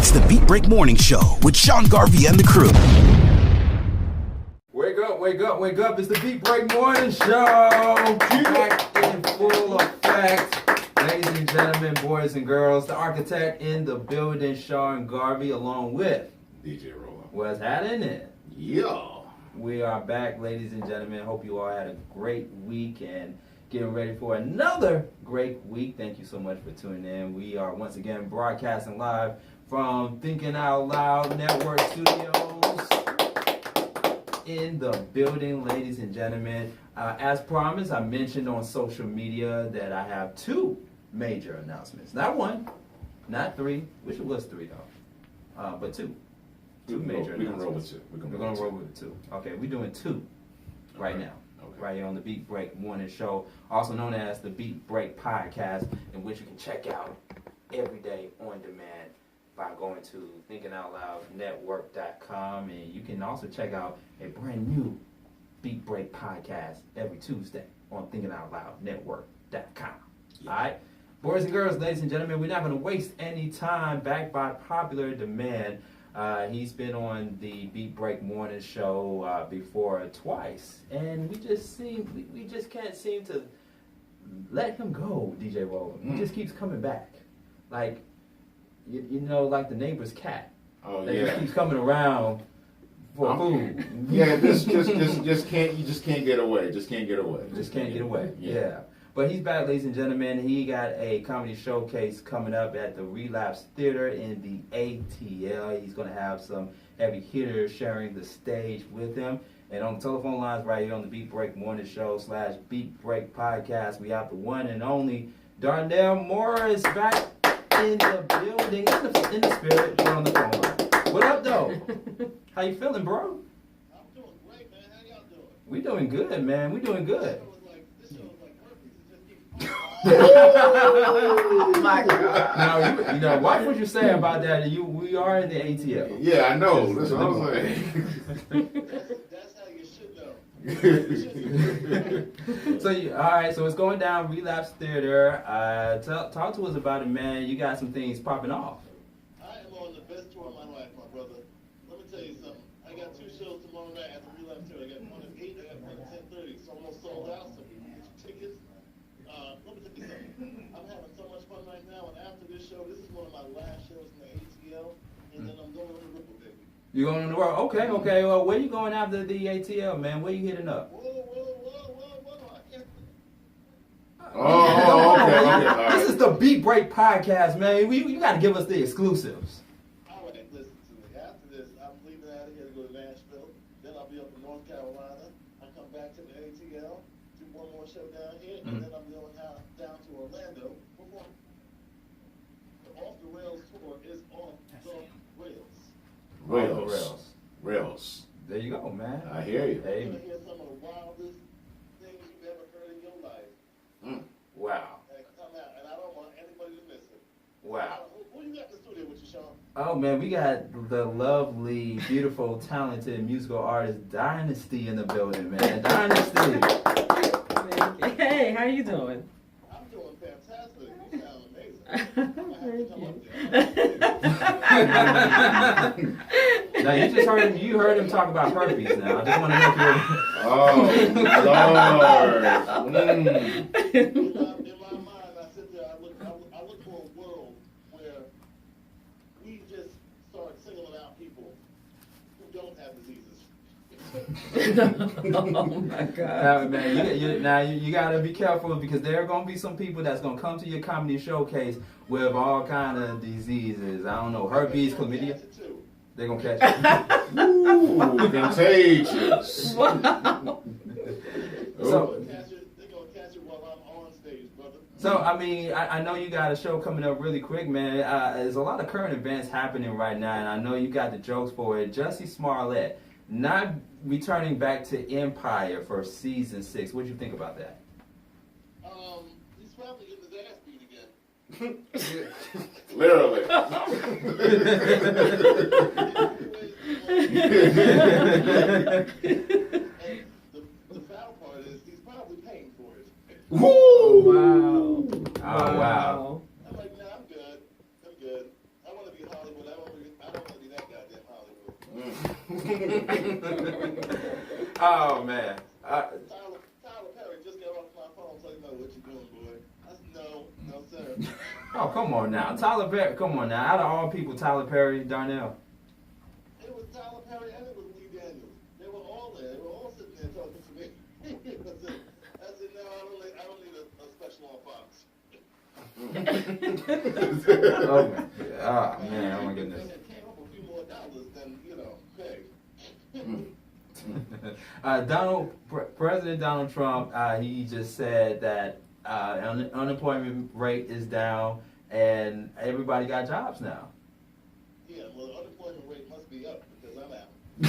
It's the Beat Break Morning Show with Sean Garvey and the crew. Wake up, wake up, wake up. It's the Beat Break Morning Show. Back in full effect. Ladies and gentlemen, boys and girls, the architect in the building, Sean Garvey, along with DJ Roller. What's happening? Yeah. We are back, ladies and gentlemen. Hope you all had a great week and getting ready for another great week. Thank you so much for tuning in. We are once again broadcasting live from Thinking Out Loud WadeWorksStudios in the building, ladies and gentlemen. As promised, I mentioned on social media that I have two major announcements. Not one, not three. Wish it was three though, but two. Two major announcements. We can roll with two. We're gonna roll with two. Okay, we're doing two right now. Okay. Right here on the Beat Break Morning Show, also known as the Beat Break Podcast, in which you can check out every day on demand by going to thinkingoutloudnetwork.com, and you can also check out a brand new Beat Break Podcast every Tuesday on thinkingoutloudnetwork.com. Yeah. All right, boys and girls, ladies and gentlemen, we're not going to waste any time. Back by popular demand. He's been on the Beat Break Morning Show before twice, and we just can't seem to let him go, DJ Roller. He just keeps coming back, like you know, like the neighbor's cat. Oh that yeah, just keeps coming around for food. Yeah, just can't get away. Just can't get away. Just can't get away. Yeah. Yeah. But he's back, ladies and gentlemen. He got a comedy showcase coming up at the Relapse Theater in the ATL. He's going to have some heavy hitters sharing the stage with him. And on the telephone lines right here on the Beat Break Morning Show / Beat Break Podcast, we have the one and only Darnell Morris back in the building, in the spirit, here on the phone line. What up, though? How you feeling, bro? I'm doing great, man. How y'all doing? We doing good, man. We doing good. Oh my God! Now you know, watch what you say about that. We are in the ATL. Yeah, I know. That's what I'm saying. That's how you should know. So all right. So it's going down Relapse Theater. Talk to us about it, man. You got some things popping off. I am on the best tour of my life, my brother. Let me tell you something. I got two shows tomorrow night at the Relapse Theater. I got one at 8. I got one at 10:30. It's almost sold out. So you can get your tickets. Let me tell you something. I'm having so much fun right now, and after this show, this is one of my last shows in the ATL, and then I'm going on the Ripple, baby. You going on the road? Okay. Well, where you going after the ATL, man? Where you hitting up? Whoa. I can't. Okay. This is the Beat Break Podcast, man. You got to give us the exclusives. All right, listen to me. After this, I'm leaving out of here to go to Nashville. Then I'll be up in North Carolina. I come back to the ATL, do one more show down here, and then I'm going down to Orlando. The Off the Rails tour is off the rails. Rails. There you go, man. I hear you. You're Hey. going to hear some of the wildest things you've ever heard in your life. Wow. And come out, and I don't want anybody to miss it. Wow. Who you got in the studio with you, Sean? Oh man, we got the lovely, beautiful, talented musical artist Dynasty in the building, man. Dynasty. Hey, how you doing? I'm doing fantastic. You sound amazing. Now you heard him talk about herpes. Now I just want to make you. Oh Lord. In my mind, I sit there. I look for a world where we just start singling out people who don't have diseases. Oh my God. Man, you gotta be careful because there are gonna be some people that's gonna come to your comedy showcase with all kind of diseases. I don't know, herpes, chlamydia. They're gonna catch you. Ooh, contagious. Wow. So, They're gonna catch it while I'm on stage, brother. So, I mean, I know you got a show coming up really quick, man. There's a lot of current events happening right now, and I know you got the jokes for it. Jussie Smollett not returning back to Empire for season 6. What do you think about that? He's probably getting his ass beat again. Literally. And the foul part is he's probably paying for it. Woo! Wow. Oh, wow. I'm like, nah, I'm good. I want to be Hollywood. I want to be Oh man. Tyler Perry just got off my phone, so you know what you're doing, boy. I said, no, sir. Oh, come on now. Tyler Perry, come on now. Out of all people, Tyler Perry, Darnell. It was Tyler Perry and it was Lee Daniels. They were all there. They were all sitting there talking to me. I said, no, I don't need a special on Fox. Oh, man. Oh, my goodness. If it came up a few more dollars, then, hey. President Donald Trump, he just said that unemployment rate is down and everybody got jobs now. Yeah, well, the unemployment rate must be up because I'm out. I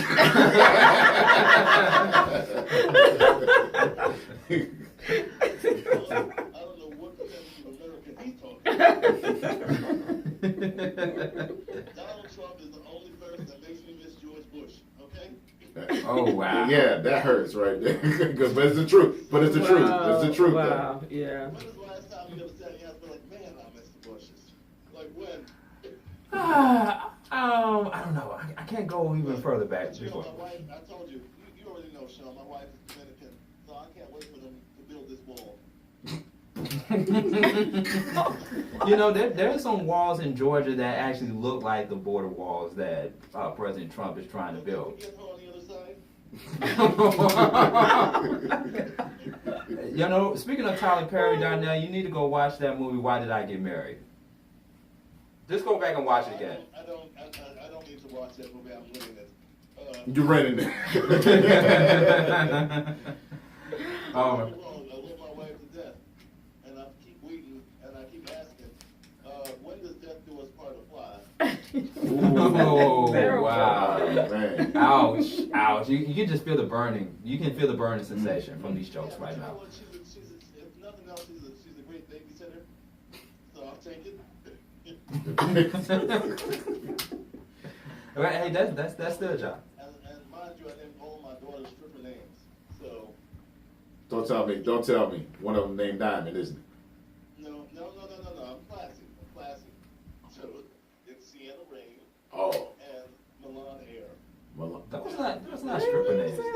don't know what percentage of America he's talking about. Donald Trump is the only person that makes me miss George Bush, okay? Oh, wow. Yeah, that hurts right there. But it's the truth. But it's the truth. It's the truth. Wow, yeah. When was the last time you ever sat in your house and been like, man, I miss the Bushes? Like when? I don't know. I can't go even further back. But my wife, I told you, you already know, Sean, my wife is Dominican, so I can't wait for them to build this wall. There's some walls in Georgia that actually look like the border walls that President Trump is trying to build. Can we get her on the other side? Speaking of Tyler Perry, Darnell, you need to go watch that movie, Why Did I Get Married? Just go back and watch it again. I don't need to watch that movie. I'm living it. You're renting it. I love my wife to death, and I keep waiting, and I keep asking, when does death do us part to fly? Oh, wow. Man. Ouch. You can just feel the burning. You can feel the burning sensation from these jokes right You know now. what? If nothing else, she's a great babysitter, so I'll take it. Hey, that's still a job. And mind you, I named all my daughter's stripper names, so. Don't tell me. One of them named Diamond, isn't it? No, I'm classy. So, it's Sienna Rain Oh. and Milan Air. Well, That's not stripper names. Just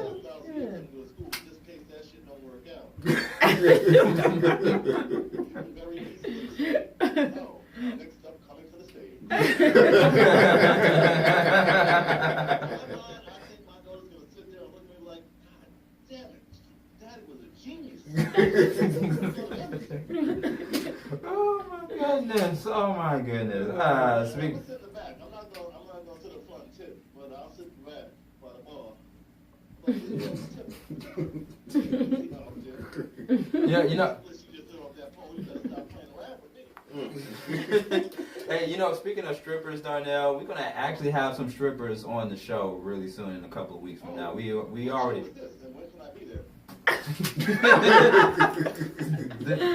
in case that shit don't work out. Very easy. No, next up, coming to the stage. I think my daughter's gonna sit there and look at me like, God damn it, Daddy was a genius. Oh my goodness. I'm gonna sit in the back. I'm not gonna sit in the front tip, but I'll sit in the back by the bar. Yeah, She just threw off that pole. You better stop playing around with me. Hey, speaking of strippers, Darnell, we're gonna actually have some strippers on the show really soon, in a couple of weeks from now. We already. What's this? And when can I be there?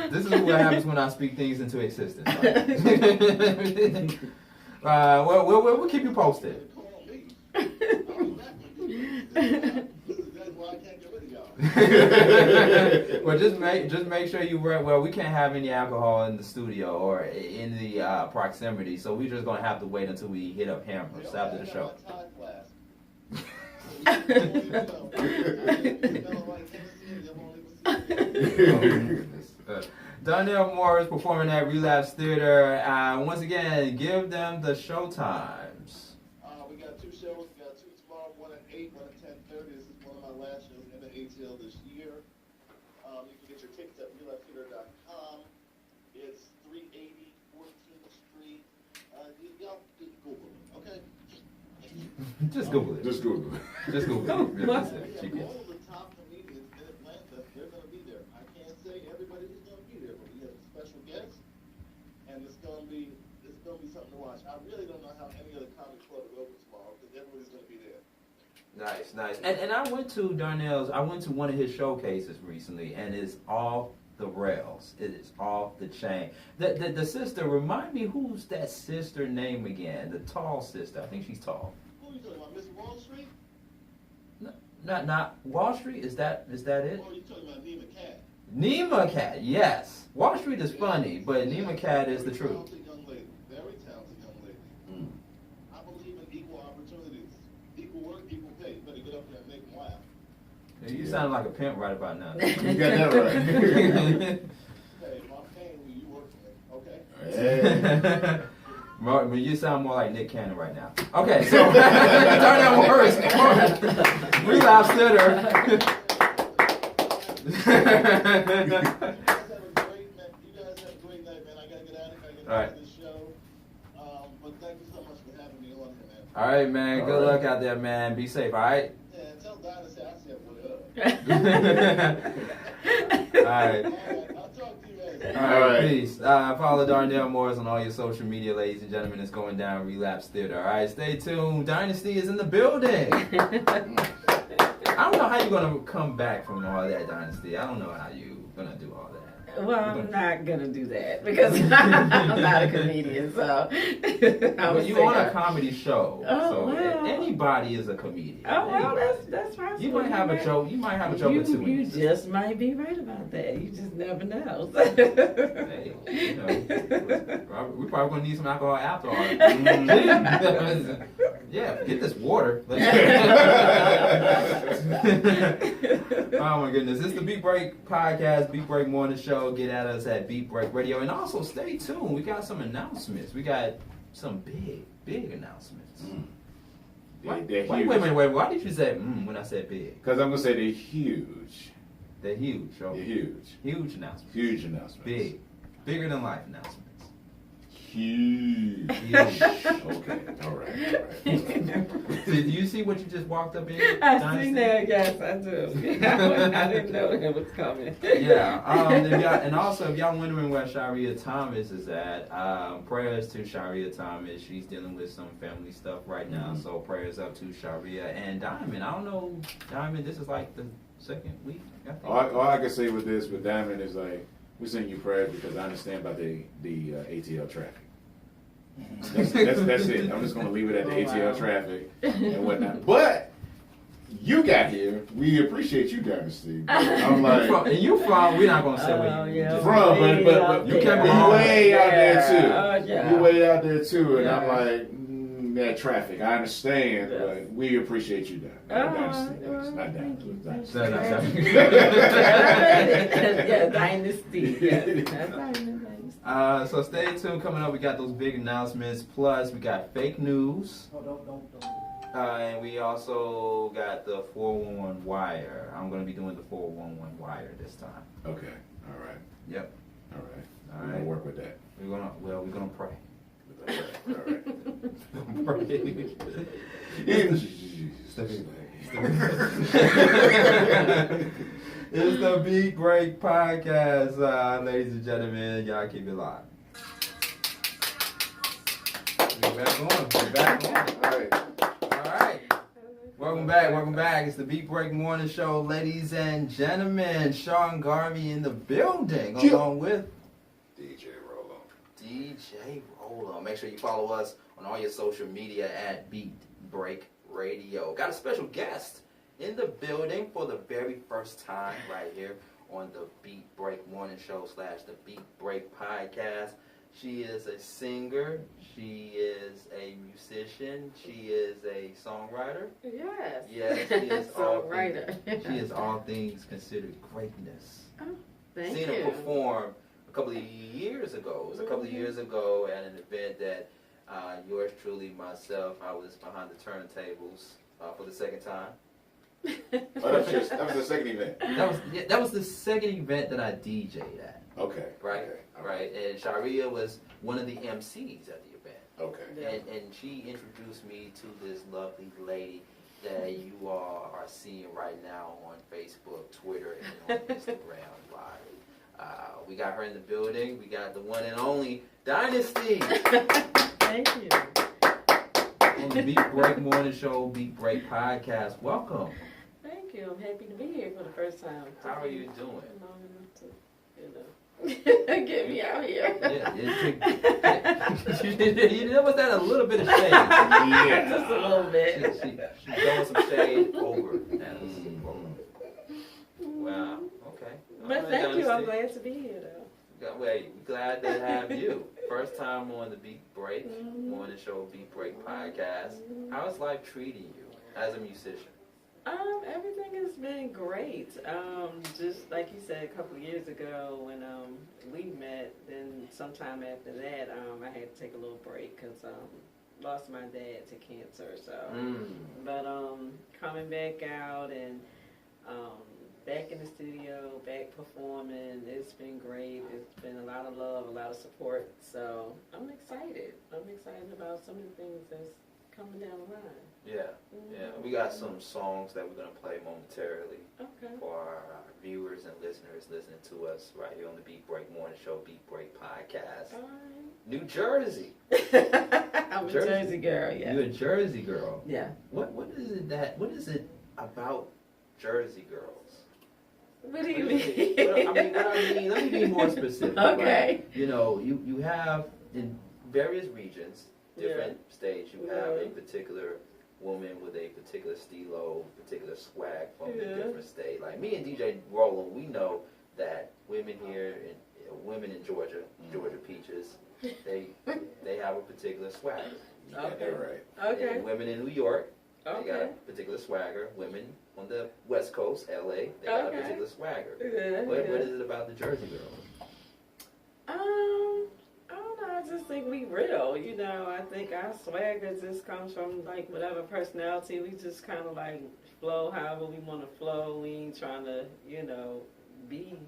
This is what happens when I speak things into existence. We'll keep you posted. Call me. I'll be back with you. That's why I can't get rid of y'all. Well, just make sure you work. Well, we can't have any alcohol in the studio or in the proximity, so we're just gonna have to wait until we hit up Hammers after the show. Darnell Moore is performing at Relapse Theater. Once again, give them the show times. We got two shows. We got two tomorrow, one at 8, one at 10:30. This is one of my last shows in the ATL this year. You can get your tickets at relapsetheater.com. It's 380 14th Street. Y'all Google it, okay? Just Google it. Just Google it. Just Google it. All of the top comedians in Atlanta, they're going to be there. I can't say everybody who's going to be there, but we have special guests, and it's going to be something to watch. I really don't know how any other comedy club is open tomorrow because everybody's going to be there. Nice. And I went to one of his showcases recently, and it's off the rails. It is off the chain. The sister, remind me, who's that sister name again? The tall sister. I think she's tall. Who are you talking about, Miss Wall Street? Not Wall Street. Is that it? Or are you talking about Nima Cat? Nima Cat, yes. Wall Street is funny, but Nima Cat is the truth. Very talented young lady. I believe in equal opportunities. equal work, equal pay. You better get up there and make them laugh. You sound like a pimp right about now. You got that right. Hey, if I'm paying you, you work for me, okay? Hey. But you sound more like Nick Cannon right now. Okay, so turn that worse. Relapse Theater. You guys have a great night, man. I gotta get out of here. I gotta get out of this show. But thank you so much for having me on here, man. All right, man. Good luck out there, man. Be safe, all right? Yeah, tell Dynasty I said what up. All right. All right, I'll talk to you later. All right, peace. Follow Darnell Morris on all your social media, ladies and gentlemen. It's going down Relapse Theater. All right, stay tuned. Dynasty is in the building. I don't know how you're going to come back from all that, Dynasty. I don't know how you're going to do all that. Well, I'm not gonna do that because I'm not a comedian. So, But you on a comedy show, Oh, so well. anybody is a comedian. Oh well, Anybody. that's possible. You might have a joke. You might have a joke or two. in You you. just might be right about that. You just never know. Hey, you know, we probably gonna need some alcohol after all. Yeah, get this water. Oh my goodness, it's the Beat Break podcast, Beat Break Morning Show. Get at us at Beat Break Radio, and also stay tuned. We got some announcements. We got some big announcements. Wait a minute. Why did you say when I said big? Because I'm going to say they're huge. They're huge. They're Okay. huge. Huge announcements. Huge announcements. Bigger than life announcements. Huge. Huge. Okay. All right. Did you see what you just walked up in? I Dynasty? see that. Yes, I do. I didn't know it was coming. Yeah. And also, if y'all wondering where Sharia Thomas is at, prayers to Sharia Thomas. She's dealing with some family stuff right now, so prayers up to Sharia and Diamond. I don't know, Diamond. This is like the second week. I think. All I can say with this, with Diamond, is like, we send you prayers because I understand about the ATL traffic. That's it. I'm just going to leave it at the ATL traffic and whatnot. But you got here. We appreciate you, Dynasty. I'm like, We're not gonna say where you yeah. from, but you kept we on. way out there too. Yeah. We way out there too, and Yeah. I'm like, that traffic. I understand, Yes. but we appreciate you, Dynasty. well, Not thank you. Dynasty. Yeah, Dynasty. Yeah, that's Dynasty. So stay tuned. Coming up, we got those big announcements. Plus, we got fake news. And we also got the 411 wire. I'm going to be doing the 411 wire this time. Okay. All right. Yep. All right. All We're right. gonna work with that. We're gonna pray. All right. It's the Beat Break Podcast, ladies and gentlemen. Y'all keep it live. We're back on. All right. All right. Welcome back. It's the Beat Break Morning Show, ladies and gentlemen. Sean Garvey in the building, along with DJ Rolo. DJ Rolo. Make sure you follow us on all your social media at Beat Break Radio. Got a special guest in the building for the very first time right here on the Beat Break Morning Show / the Beat Break Podcast. She is a singer. She is a musician. She is a songwriter. Yes. Yes, she is all Songwriter. She is all things considered greatness. Oh, thank Seen you. her perform a couple of years ago. It was a couple of years ago at an event that yours truly, myself, I was behind the turntables for the second time. Oh, that was the second event. That was the second event that I DJ'd at. Okay. Right, Okay. right. And Sharia was one of the MCs at the event. Okay. And she introduced me to this lovely lady that you all are seeing right now on Facebook, Twitter, and on Instagram Live. We got her in the building. We got the one and only Dynasty Thank you. on the Beat Break Morning Show, Beat Break Podcast. Welcome. Thank you. I'm happy to be here for the first time. How are you doing? Long enough to, get me out here. Yeah, was that a little bit of shade? Yeah. Just a little bit. She throwing some shade over at us. Wow. Okay. All But right, thank you. I'm Dynasty. glad to be here, though. Glad to have you. First time on the Beat Break Morning Show, Beat Break Podcast. How is life treating you? as a musician? Everything has been great. Just like you said a couple of years ago when we met, then sometime after that, I had to take a little break because lost my dad to cancer. So, but coming back out and back in the studio, back performing, it's been great. It's been a lot of love, a lot of support. So I'm excited. I'm excited about some of the things that's coming down the line. Yeah, yeah. We got some songs that we're going to play momentarily for our viewers and listeners listening to us right here on the Beat Break Morning Show, Beat Break Podcast. New Jersey. I'm a Jersey girl, yeah. You're a Jersey girl. Yeah. What is it about Jersey girls? What do you mean? Let me be more specific. Okay. Right? You know, you have in various regions, different states, you have a particular woman with a particular stilo, particular swag from a different state. Like me and DJ Roland, we know that women here, women in Georgia, Georgia Peaches, they have a particular swagger. You got that right. Okay. And women in New York, they got a particular swagger. Women on the West Coast, LA, they got a particular swagger. What is it about the Jersey girl? I just think we real, you know. I think our swagger just comes from like whatever personality. We just kind of like flow however we want to flow. We ain't trying to, you know, be.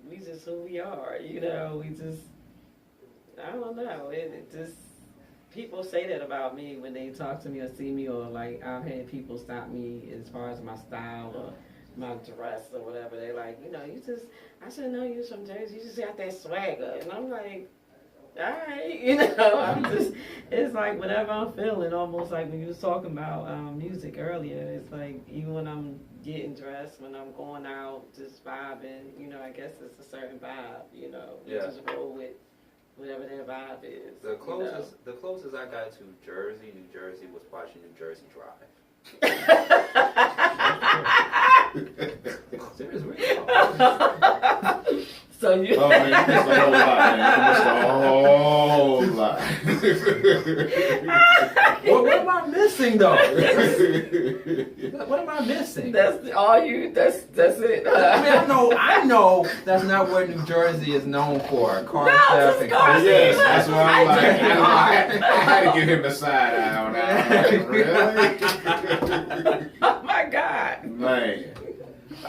We just who we are, you know. We just, I don't know. It just, people say that about me when they talk to me or see me, or like I've had people stop me as far as my style or my dress or whatever. They're like, you know, you just, I should know you was from Jersey. You just got that swagger, and I'm like, all right, you know, I'm just, it's like whatever I'm feeling, almost like when you was talking about music earlier, it's like even when I'm getting dressed, when I'm going out, just vibing, you know, I guess it's a certain vibe, you know, you just roll with whatever that vibe is. The closest I got to New Jersey was watching New Jersey Drive. Seriously. So you. Oh man, you missed a whole lot, man. You missed a whole lot. What am I missing though? What am I missing? That's all you. That's it. I mean, I know that's not what New Jersey is known for. Car theft and car. Yes, that's what I'm like. I had to give him the side eye on that. Really? Oh my God. Man.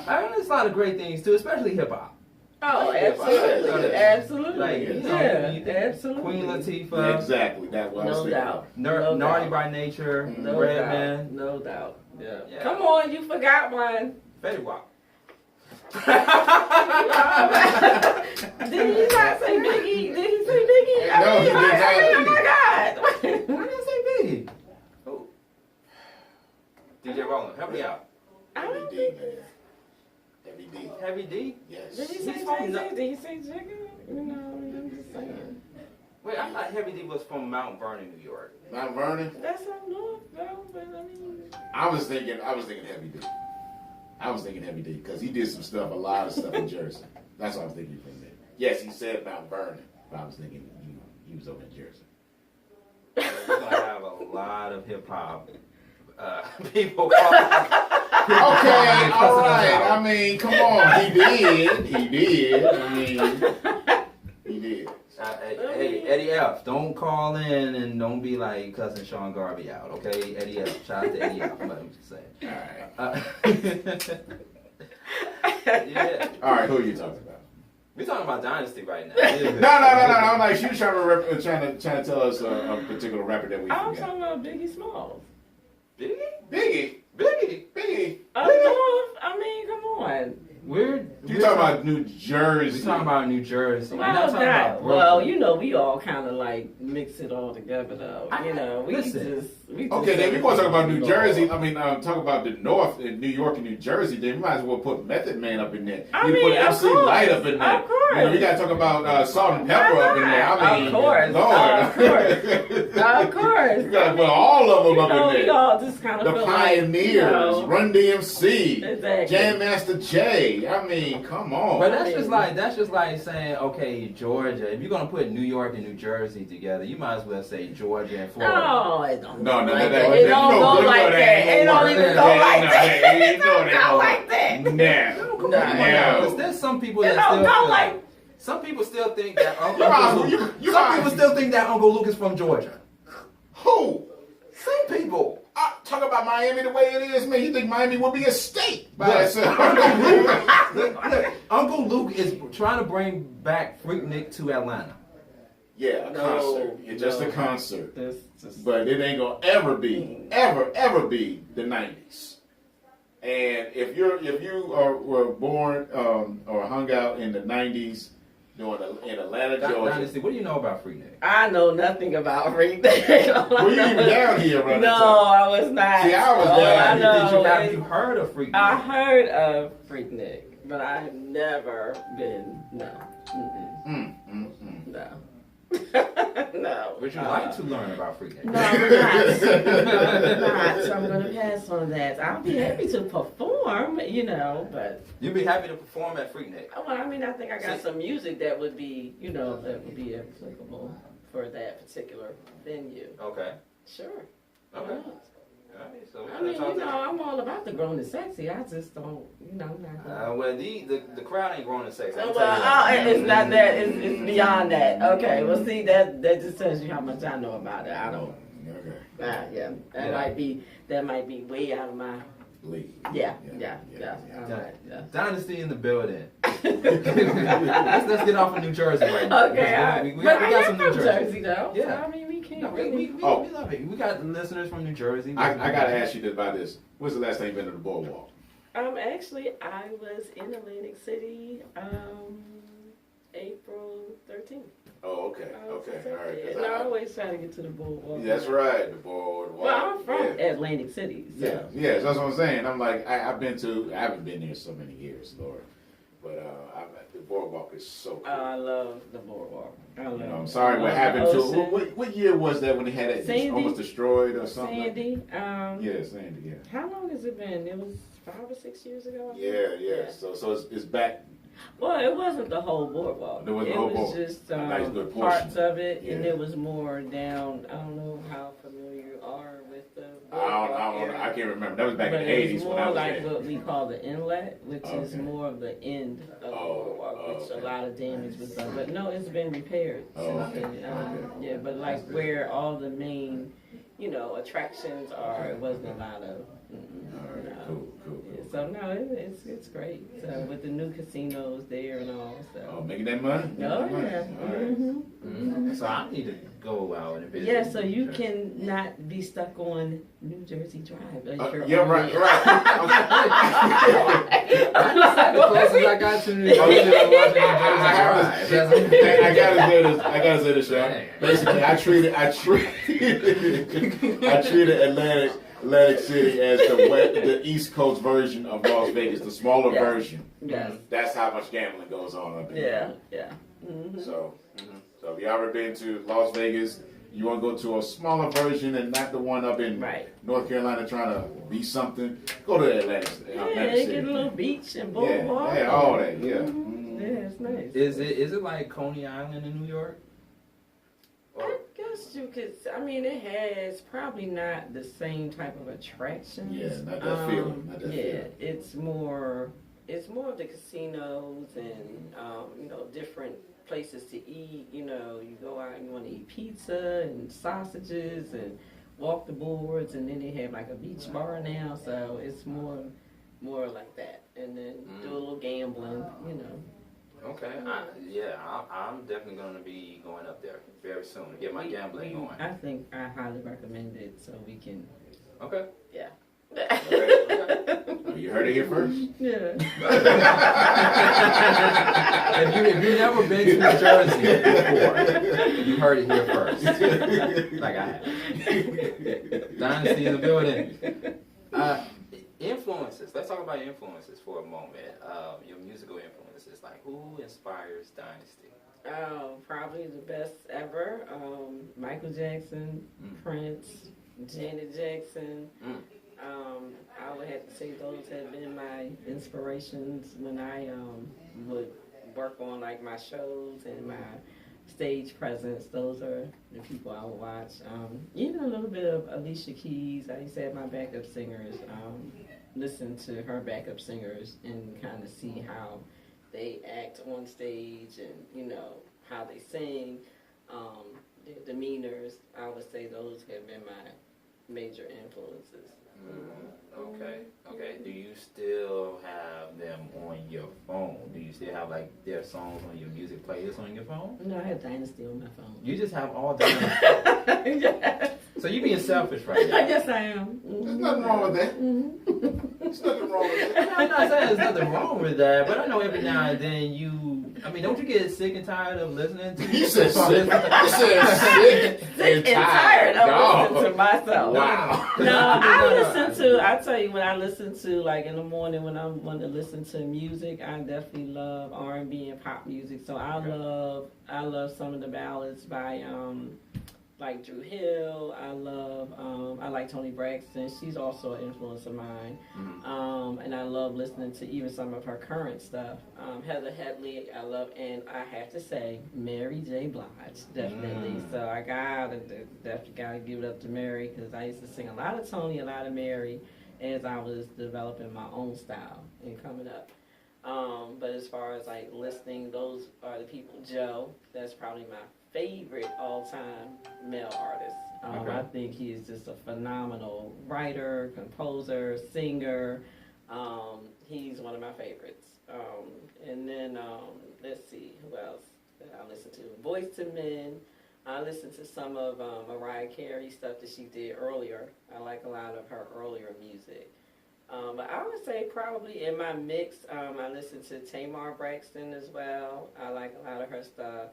I mean, there's a lot of great things too, especially hip hop. Oh, absolutely, absolutely. Like, you know, absolutely. Queen Latifah. Exactly, that was. No doubt. Naughty by Nature. No Redman. doubt. No doubt. Yeah. Yeah. Come on, you forgot one. Fetty Wap. Did he not say Biggie? Did he say Biggie? No, he did not. Oh my God. Why did I say Biggie? Who? DJ Roland, help me out. Heavy D, man. Heavy D. Heavy D? Yes. Did he say Jay-Z? Did he say Jigga? You know, I'm just saying. Wait, I thought Heavy D was from Mount Vernon, New York. Mount Vernon? That's up north, though, but I mean. I was thinking Heavy D. I was thinking Heavy D because he did a lot of stuff in Jersey. That's what I was thinking from there. Yes, he said Mount Vernon, but I was thinking he was over in Jersey. We're going to have a lot of hip hop people calling. Okay, all right. I mean, come on. He did. I mean, he did. Hey, Eddie F, don't call in and don't be like cussing Sean Garvey out, okay? Eddie F, shout out to Eddie F. I'm just saying. All right. Yeah. All right, who are you talking about? We're talking about Dynasty right now. No. I'm like, she was trying to tell us a particular rapper that we I'm forgot. talking about Biggie Smalls. Biggie. Up north, I mean, come on. We're talking about New Jersey. We're talking about New Jersey. Well, not talking about Brooklyn. well, you know, we all kind of like mix it all together, though. You know, we just Okay, then we want to talk about New Jersey. I mean, talk about the North in New York and New Jersey. Then we might as well put Method Man up in there. I mean, put MC Light up in there. Of course. You know, we got to talk about Salt and Pepper up in there. I mean, of course. Lord. Of course. We got to put all of them up in there. We all just kind of the feel pioneers Pioneers, No. Run DMC, Exactly. Jam Master Jay. I mean, come on. But that's just like saying, okay, Georgia. If you're gonna put New York and New Jersey together, you might as well say Georgia and Florida. No, it don't. No, go like that- that. It don't no, go no, like that that. ain't It gonna don't work. even Yeah, go yeah, like no, that. yeah, It you know don't it ain't go gonna like work. that. No. Because there's some people It that don't still go feel- like. some people still think that Uncle You might as well- Luke. you Some might- people still think that Uncle Luke is from Georgia. Who? Some people. Talk about Miami the way it is, man. You think Miami would be a state by Look, itself? look, Uncle Luke is trying to bring back Freaknik to Atlanta. Yeah, a No, concert. It's just a no. concert. This just. But it ain't gonna ever be, ever be the 90s. And if you were born or hung out in the 90s in Atlanta, Georgia. Dynasty, what do you know about Freaknik? I know nothing about Freaknik. Were you even down here running? No, I was not. See, I was All down I here. know Have is- you heard of Freaknik? I heard of Freaknik, but I have never been. No. Mm-mm. No. No. Would you like to learn about Freaknik? No, we're not. No, we're not. So I'm going to pass on that. I'll be happy to perform, but. You'd be happy to perform at Freaknik. Well, I mean, I think I got some music that would be, that would be applicable for that particular venue. Okay. Sure. Okay. Why not? Alright, so I mean, I'm all about the grown and sexy. I just don't, I'm not gonna. well, the crowd ain't grown and sexy. Well, it's not that. It's beyond that. Okay. Well, see, that just tells you how much I know about it. I don't. Okay. Yeah. That might be way out of my. League. Yeah. Dynasty in the building. let's get off of New Jersey right now. Okay, all right. We But got I am some New from Jersey. Jersey, though. Yeah. So, I mean, we can't No, really. we love it. We got listeners from New Jersey. I gotta ask you about this. When's the last time you've been to the boardwalk? Actually, I was in Atlantic City, April 13th. Oh, okay. Okay. All right. 'Cause And I always try to get to the boardwalk. that's right. The boardwalk. Well, I'm from Yeah. Atlantic City. So. Yeah, that's what I'm saying. I'm like, I haven't been there so many years, Lord. But the boardwalk is so cool. I love the boardwalk. I'm sorry what happened to it. What year was that when they had it Sandy. almost destroyed or something? Sandy. Yeah, Sandy, yeah. How long has it been? It was 5 or 6 years ago. I think. Yeah. So it's back. Well, it wasn't the whole boardwalk. It wasn't the whole boardwalk. Just A nice good portion. parts of it, and Yeah. it was more down. I don't know how familiar you are with the I boardwalk don't. area. I can't remember. That was back But in the it was '80s more when I was like there. what we call the inlet, which is Okay. more of the end of the Oh, boardwalk, which okay. a lot of damage was done. But no, it's been repaired Oh, since okay. then. Okay. Yeah, but like That's good. where all the main, attractions are, it wasn't a lot of. All right, no. cool. Yeah, so no, it's great. So with the new casinos there and all, Oh, so. making that money? Oh Making that money. yeah. All right. Mm-hmm. So I need to go out and visit. Yeah, so you New Jersey. can not be stuck on New Jersey Drive. Yeah, right. The closest I got to New Jersey was watching New Jersey Drive. I gotta say this, Sean. Basically, I treated Atlantic City as the East Coast version of Las Vegas, the smaller Yeah. version. Yes. That's how much gambling goes on up there. Yeah. Mm-hmm. So if you ever been to Las Vegas, you want to go to a smaller version and not the one up in Right. North Carolina trying to be something. Go to Atlantic Yeah, City. get a little beach and Yeah, boardwalk. yeah, all that. Yeah. Mhm. Yeah, it's nice. Is it like Coney Island in New York? I guess you could. I mean, it has probably not the same type of attractions. Yeah, not that feeling. Not that yeah, feeling. it's more of the casinos and different places to eat. You go out and you want to eat pizza and sausages and walk the boards, and then they have like a beach bar now, so it's more like that. And then do a little gambling. Okay. I'm definitely going to be going up there very soon to get my gambling going. I think I highly recommend it, so we can. Okay. Yeah. Oh, you heard it here first. Yeah. if you never been to New Jersey before, you heard it here first. Like I have. Dynasty in the building. Influences. Let's talk about influences for a moment. Your musical influences. Like, who inspires Dynasty? Oh, probably the best ever. Michael Jackson, Prince, Janet Jackson. I would have to say those have been my inspirations when I would work on like my shows and my stage presence. Those are the people I would watch. Even a little bit of Alicia Keys. I used to have my backup singers. Listen to her backup singers and kind of see how they act on stage and how they sing, their demeanors. I would say those have been my major influences. Okay. Do you still have them on your phone? Do you still have like their songs on your music playlist on your phone? No, I have Dynasty on my phone. You just have all Dynasty. Yes. So you being selfish right now. Yes, I am. There's nothing wrong with that. There's nothing wrong with that. I'm not saying there's nothing wrong with that, but I know every now and then don't you get sick and tired of listening to You said sick. You said sick and tired of listening to myself. Wow. I tell you, when I listen to, like in the morning when I want to listen to music, I definitely love R&B and pop music. So I love some of the ballads by, like Drew Hill. I like Toni Braxton. She's also an influence of mine. And I love listening to even some of her current stuff. Heather Headley, I love, and I have to say, Mary J. Blige, definitely. So I definitely gotta give it up to Mary, because I used to sing a lot of Toni, a lot of Mary, as I was developing my own style and coming up. But as far as like listening, those are the people. Joe, that's probably my favorite all-time male artist. I think he is just a phenomenal writer, composer, singer. He's one of my favorites. And then let's see, who else that I listen to? Boyz II Men. I listen to some of Mariah Carey stuff that she did earlier. I like a lot of her earlier music. But I would say probably in my mix, I listen to Tamar Braxton as well. I like a lot of her stuff.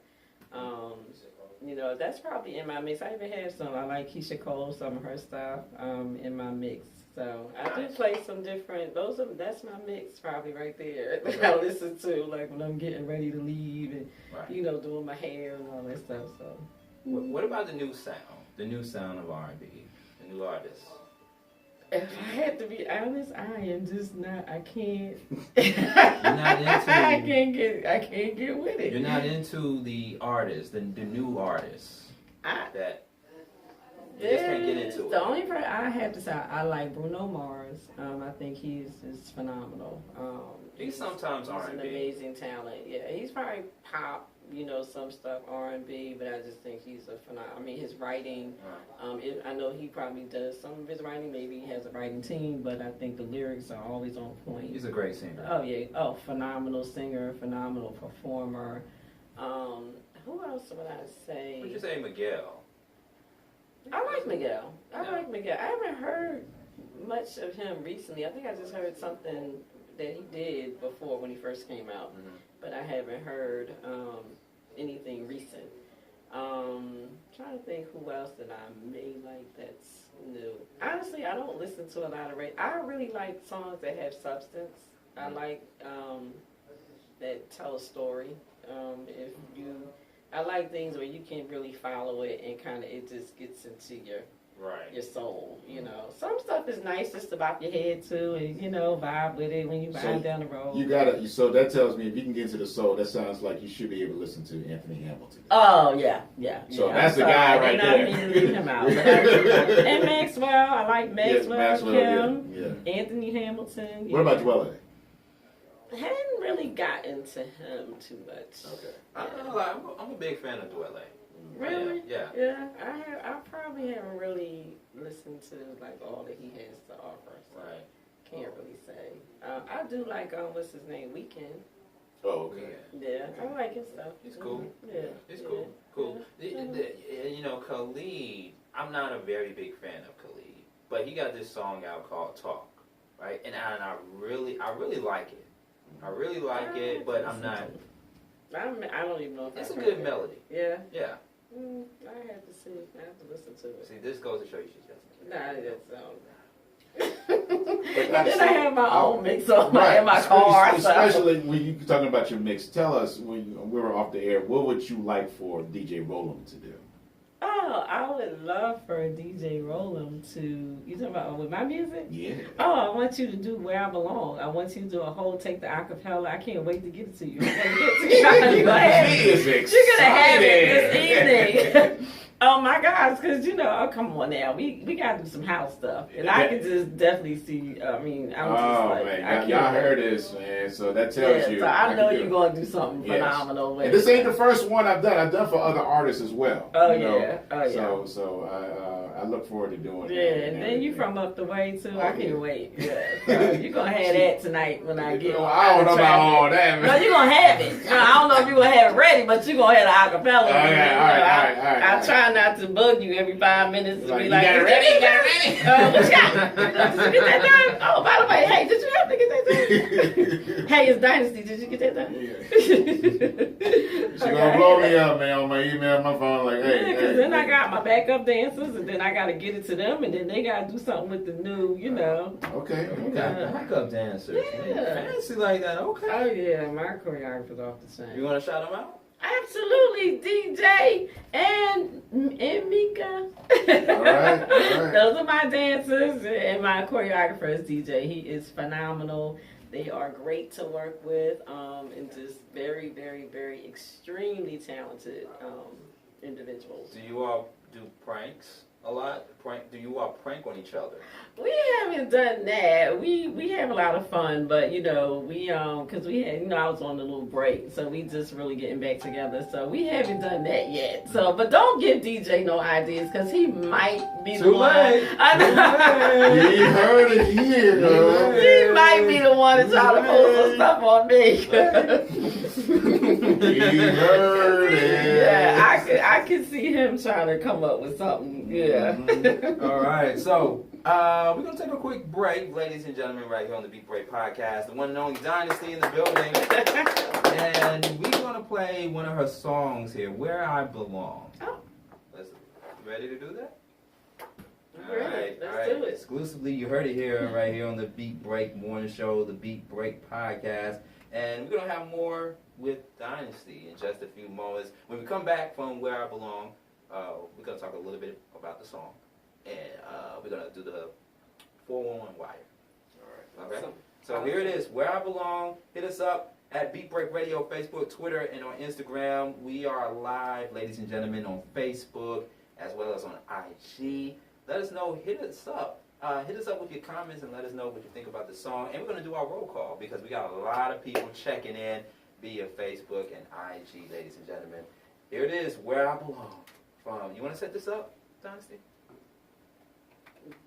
That's probably in my mix. I even have some. I like Keisha Cole, some of her stuff in my mix. So I do play some different. That's my mix probably right there. That I listen to like when I'm getting ready to leave and doing my hair and all that stuff. So. What about the new sound? The new sound of R&B, the new artists. If I had to be honest, I am just not. I can't. You're not into. I can't get with it. You're not into the artists, the new artists. That you just can't get into it. The only person I have to say, I like Bruno Mars. I think he's phenomenal. He's sometimes R&B. He's an amazing talent. Yeah, he's probably pop. Some stuff R&B, but I just think he's a phenomenal. I mean, his writing. I know he probably does some of his writing. Maybe he has a writing team, but I think the lyrics are always on point. He's a great singer. Oh yeah. Oh, phenomenal singer, phenomenal performer. Who else would I say? Would you say Miguel? I like Miguel. I haven't heard much of him recently. I think I just heard something that he did before when he first came out. But I haven't heard anything recent. Trying to think who else that I may like that's new. Honestly, I don't listen to a lot of radio. I really like songs that have substance. I like that tell a story. I like things where you can really follow it and kind of it just gets into your soul, Some stuff is nice just to bop your head to and, vibe with it when you ride down the road. So that tells me if you can get into the soul, that sounds like you should be able to listen to Anthony Hamilton. Oh, yeah. So that's the guy right there. I did not mean to leave him out. And Maxwell, I like Maxwell, Kim, yeah. Anthony Hamilton. What about Dwelle? I hadn't really gotten to him too much. Okay. I'm a big fan of Dwelle. Really? Yeah. Yeah. I probably haven't really listened to like all that he has to offer. So can't really say. I do like what's his name, Weekend. Oh, okay. Yeah, I like his stuff. He's cool. Yeah. It's cool. Cool. Khalid. I'm not a very big fan of Khalid, but he got this song out called Talk, right? And I really like it. I really like it, but I'm not. I don't even know if it's a good melody. Yeah. Yeah. I have to see. I have to listen to it. See, this goes to show you she's just. Nah, that's then I have my own mix on in my car. Especially when you're talking about your mix. Tell us when we were off the air, what would you like for DJ Roland to do? Oh, I would love for DJ Rollum to, you talking about with my music? Yeah. Oh, I want you to do Where I Belong. I want you to do a whole take the acapella. I can't wait to get it to you. You're gonna have it this evening. Oh my gosh, because oh, come on now, we gotta do some house stuff, and I can just definitely see. I mean, I'm just like, man, y'all heard this, man. So that tells you. So I know you're gonna do something phenomenal with it. This ain't the first one I've done. I've done for other artists as well. Oh yeah, oh yeah. So I look forward to doing. Yeah, and then you from up the way too. I can't wait. Yeah, so you're gonna have that tonight when I get. I don't know about all that, man. No, you're gonna have it. I don't know if you're gonna have it ready, but you're gonna have the acapella. All right. I try not to bug you every 5 minutes to be like, you got it ready? You got it ready? What you got? Did you get that done? Oh, by the way, hey, did you have to get that done? Hey, it's Dynasty. Did you get that done? Yeah. She gonna blow me up, man, on my email, my phone, like, hey. Because then I got my backup dancers, and then I gotta get it to them, and then they gotta do something with the new, Okay. You got backup dancers. Yeah. Fancy like that. Okay. Oh yeah, my choreographer's off the chain. You want to shout them out? Absolutely, DJ and Mika. All right. Those are my dancers, and my choreographer is DJ. He is phenomenal. They are great to work with, and just very, very, very extremely talented individuals. Do you all do pranks a lot? Do you all prank on each other? We haven't done that. We have a lot of fun, but we because we had I was on a little break, so we just really getting back together. So we haven't done that yet. So, but don't give DJ no ideas because he might be the one. I know. He heard it here, though. He might be the one to try to pull some stuff on me. He heard it. Yeah, I can see him trying to come up with something. Yeah. All right, so we're going to take a quick break, ladies and gentlemen, right here on the Beat Break Podcast. The one and only Dynasty in the building. And we're going to play one of her songs here, Where I Belong. Oh. Ready to do that? All right, let's do it. Exclusively, you heard it here, right here on the Beat Break Morning Show, the Beat Break Podcast. And we're going to have more with Dynasty in just a few moments. When we come back from Where I Belong, we're going to talk a little bit about the song. And we're going to do the 411 wire. All right. Okay? So here it is, Where I Belong. Hit us up at Beat Break Radio, Facebook, Twitter, and on Instagram. We are live, ladies and gentlemen, on Facebook as well as on IG. Let us know. Hit us up. Hit us up with your comments and let us know what you think about the song. And we're going to do our roll call because we got a lot of people checking in via Facebook and IG, ladies and gentlemen. Here it is, Where I Belong. You want to set this up, Dynasty?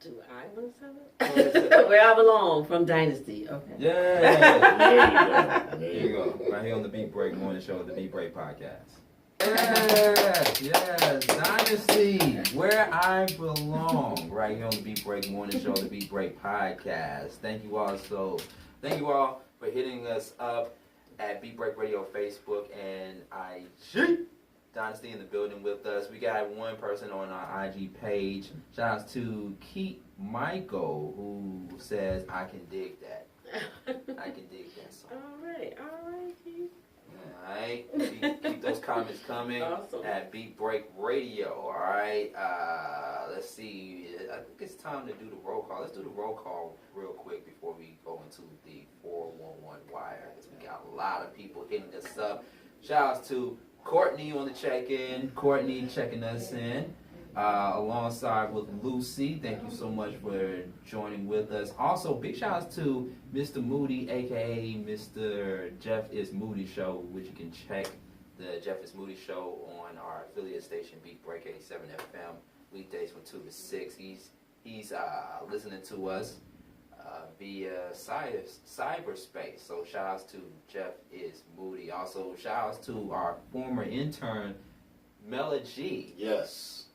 Do I want to say it? Where I Belong from Dynasty. Okay. Yeah. There you go. Right here on the Beat Break Morning Show, the Beat Break Podcast. Yes. Dynasty, Where I Belong. Right here on the Beat Break Morning Show, the Beat Break Podcast. Thank you all for hitting us up at Beat Break Radio, Facebook, and IG. Dynasty in the building with us. We got one person on our IG page. Shout out to Keith Michael, who says, I can dig that. I can dig that song. All right, Keith. All right. Keep those comments coming at Beat Break Radio. All right. Let's see. I think it's time to do the roll call. Let's do the roll call real quick before we go into the 411 wire. Because we got a lot of people hitting us up. Shout out to Courtney on the check-in. Courtney checking us in alongside with Lucy. Thank you so much for joining with us. Also, big shout-outs to Mr. Moody, a.k.a. Mr. Jeff is Moody Show, which you can check the Jeff is Moody Show on our affiliate station, Beat Break 87 FM, weekdays from 2 to 6. He's listening to us via cyberspace. So shout outs to Jeff is Moody. Also shout outs to our former intern, Mela G. Yes.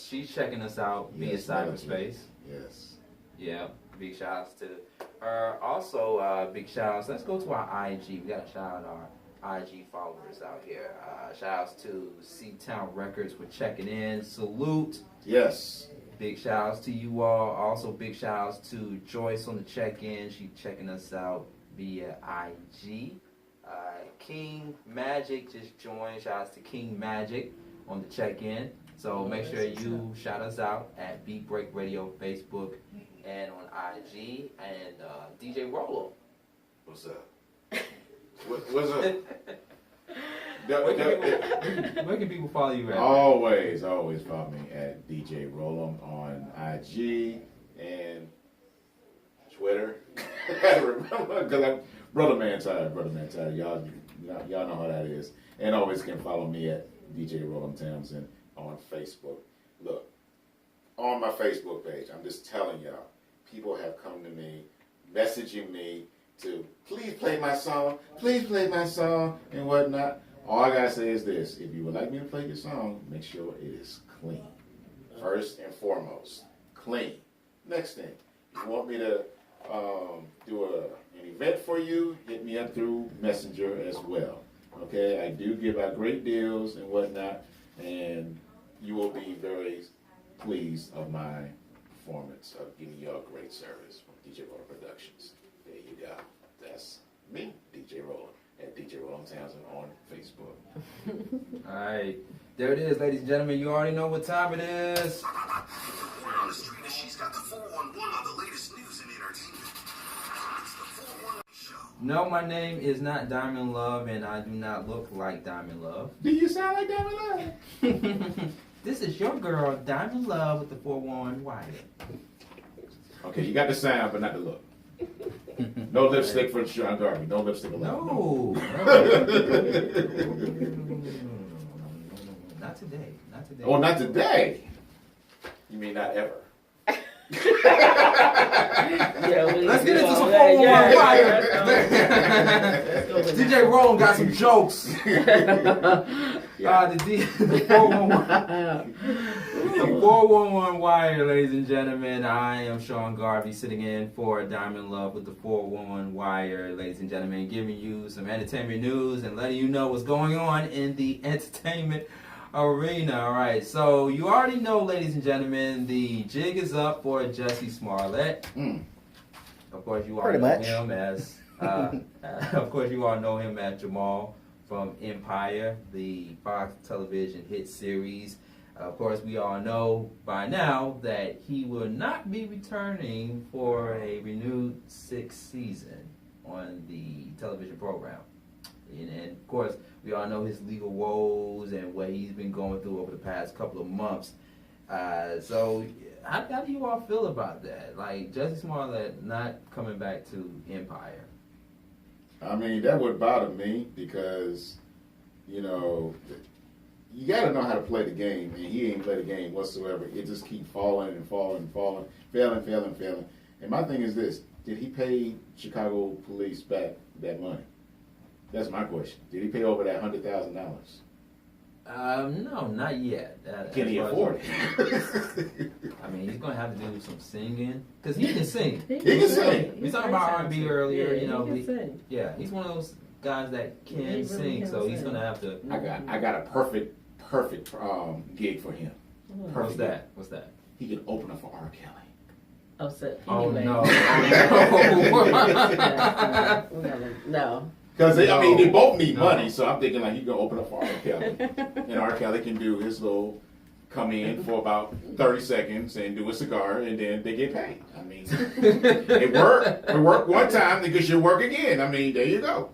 She's checking us out via cyberspace. Yes. Yeah. Big shout outs to her. Also, big shout outs. Let's go to our IG. We got to shout out our IG followers out here. Shout outs to C-Town Records for checking in. Salute. Yes. Big shout outs to you all. Also, big shout outs to Joyce on the check-in. She's checking us out via IG. King Magic just joined. Shout outs to King Magic on the check-in. So make sure you shout us out at Beat Break Radio Facebook and on IG and DJ Rollo. What's up? What's up? Where can people follow you at? Always follow me at DJ Rollum on IG and Twitter. I gotta remember because I'm brother man tired. Y'all know how that is. And always can follow me at DJ Rollum Townsend on Facebook. Look, on my Facebook page, I'm just telling y'all, people have come to me, messaging me to please play my song, and whatnot. All I gotta say is this: if you would like me to play your song, make sure it is clean. First and foremost, clean. Next thing, if you want me to do an event for you, hit me up through Messenger as well. Okay, I do give out great deals and whatnot, and you will be very pleased of my performance of giving you a great service from DJ Roller Productions. There you go. That's me, DJ Roller, at DJ Roller Townsend on Facebook. All right, there it is, ladies and gentlemen. You already know what time it is. On the street, she's got the 411 on the latest news and entertainment. It's the 411 show. No, my name is not Diamond Love, and I do not look like Diamond Love. Do you sound like Diamond Love? This is your girl, Diamond Love, with the 411 wire. Okay, you got the sound, but not the look. No lipstick for Sean Garvey. No lipstick allowed. No. Not today. Not today. Oh, not today. You mean not ever? Let's get into some 411 wire. DJ Roland got some jokes. The 411 wire, ladies and gentlemen. I am Sean Garvey, sitting in for Diamond Love with the 411 wire, ladies and gentlemen, giving you some entertainment news and letting you know what's going on in the entertainment arena. All right, so you already know, ladies and gentlemen, the jig is up for Jussie Smollett. Of course, you all know him as of course, you all know him as Jamal from Empire, the Fox television hit series. Of course, we all know by now that he will not be returning for a renewed 6th season on the television program. And of course, we all know his legal woes and what he's been going through over the past couple of months. So how do you all feel about that? Like, Jussie Smollett not coming back to Empire? I mean, that would bother me because, you know, you got to know how to play the game, and he ain't played the game whatsoever. It just keep falling, failing. And my thing is this: did he pay Chicago police back that money? That's my question. Did he pay over that $100,000? No, not yet. Can he afford it? I mean, he's gonna have to do some singing because he can sing. He can sing. We talked about R&B earlier. You know, he can sing. Yeah, he's one of those guys that can really sing. can So he's sing. gonna have to. I got a perfect gig for him. What's that? What's that? He can open up for R. Kelly. Oh, so Oh anyway. no! No. Because I mean, they both need money, so I'm thinking like he can open up for R. Kelly, and R. Kelly can do his little come in for about 30 seconds and do a cigar, and then they get paid. I mean, it worked. It worked one time, then it should work again. I mean, there you go.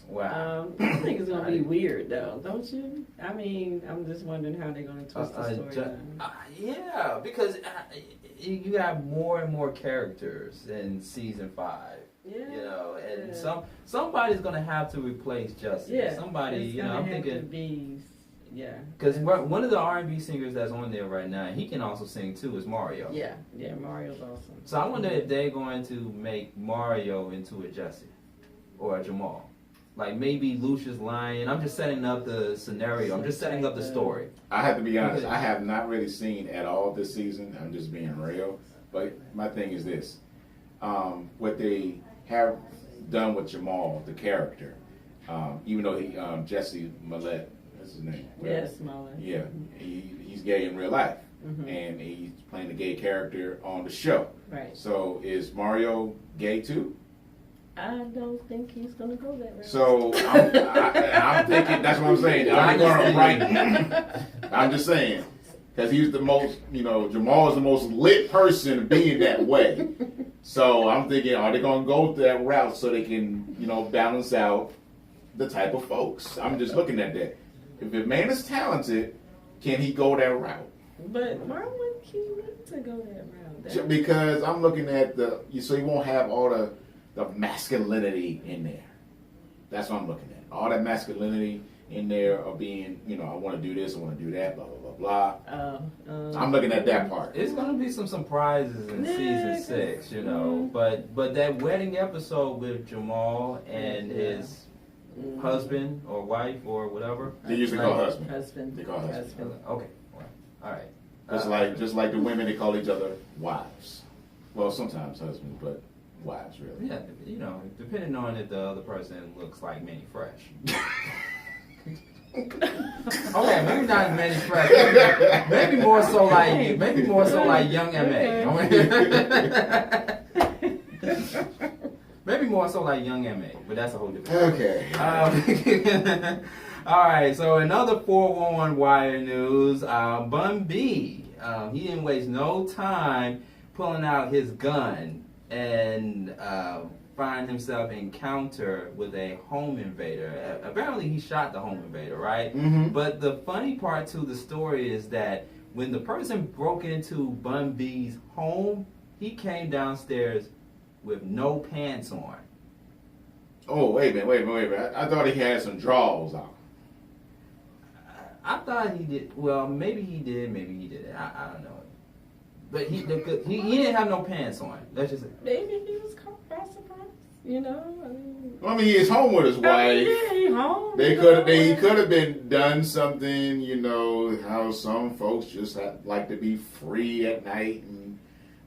Wow. I think it's gonna be weird though, don't you? I mean, I'm just wondering how they're gonna twist the story. Yeah, because you have more and more characters in season 5. Yeah. You know, and somebody's gonna have to replace Jussie. Yeah. Somebody, it's you know, gonna I'm have thinking. to be, yeah. Because one of the R&B singers that's on there right now, he can also sing too, is Mario. Yeah. Mario's awesome. So I wonder if they're going to make Mario into a Jussie or a Jamal. Like maybe Lucius Lyon. I'm just setting up the scenario. I'm just setting up the story. I have to be honest. I have not really seen at all this season. I'm just being real. But my thing is this: what they have done with Jamal, the character, even though he Jussie Smollett, that's his name. Yes, Smollett. Yeah, he's gay in real life, and he's playing the gay character on the show. Right. So is Mario gay too? I don't think he's gonna go that route. So I'm thinking, that's what I'm saying. I'm going right. I'm just saying, because he's the most, Jamal is the most lit person being that way. So I'm thinking, are they going to go that route so they can, balance out the type of folks? I'm just looking at that. If a man is talented, can he go that route? But why would he need to go that route? Because I'm looking at so you won't have all the masculinity in there. That's what I'm looking at. All that masculinity in there of being, I want to do this, I want to do that, blah, blah, blah, blah. I'm looking at that part. It's going to be some surprises in season 6, But that wedding episode with Jamal and his husband or wife or whatever. They usually call husband. Husband. They call husband. Okay. All right. Just like the women, they call each other wives. Well, sometimes husbands, but wives, really. Yeah, depending on if the other person looks like Manny Fresh. Okay, maybe not Manny Fresh. Maybe more so like Young M.A. Maybe more so like Young M.A. But that's a whole different. Okay. All right. So another 411 Wire news. Bun B. He didn't waste no time pulling out his gun and find himself encounter with a home invader. Apparently he shot the home invader, right? Mm-hmm. But the funny part to the story is that when the person broke into Bun B's home, he came downstairs with no pants on. Oh, wait a minute. I thought he had some drawers on. I thought he did. Well, maybe he did, maybe he didn't. I don't know. But he didn't have no pants on. That's just it. Maybe he was caught by surprise. I mean, he's home with his wife. Yeah, he home. He could have been done something. How some folks just like to be free at night, and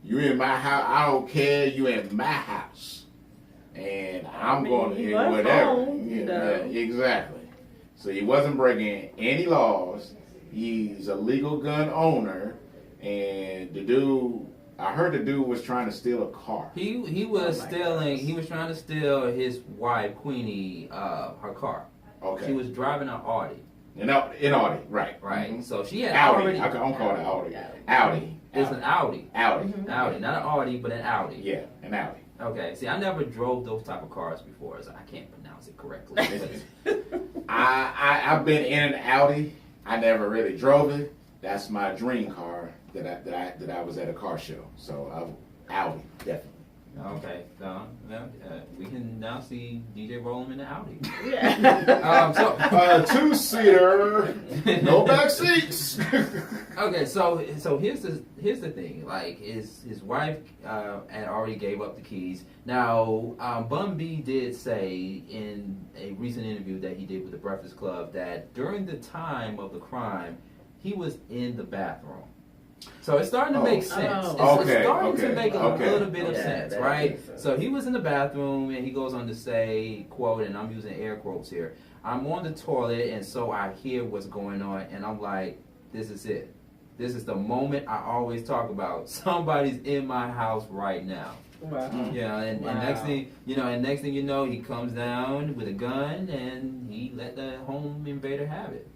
you in my house. I don't care. You in my house, and I'm going to whatever. Home, Exactly. So he wasn't breaking any laws. He's a legal gun owner, and I heard the dude was trying to steal a car. He was stealing. He was trying to steal his wife Queenie her car. Okay. She was driving an Audi. In Audi, right? Right. Mm-hmm. So she had Audi. already. I don't call it Audi. Audi. It's an Audi. Audi. Audi, not an Audi, but an Audi. Yeah, an Audi. Okay. See, I never drove those type of cars before, so I can't pronounce it correctly. I've been in an Audi. I never really drove it. That's my dream car that I was at a car show. So Audi, definitely. Okay, so we can now see DJ roll him in the Audi. Yeah. Two-seater, no back seats. Okay, so here's the thing. Like his wife had already gave up the keys. Now Bun B did say in a recent interview that he did with the Breakfast Club that during the time of the crime, he was in the bathroom. So it's starting to make sense. It's starting to make a little bit of sense, right? So he was in the bathroom, and he goes on to say, quote, and I'm using air quotes here, "I'm on the toilet, and so I hear what's going on, and I'm like, this is it. This is the moment I always talk about. Somebody's in my house right now." Wow. And next thing you know, he comes down with a gun, and he let the home invader have it.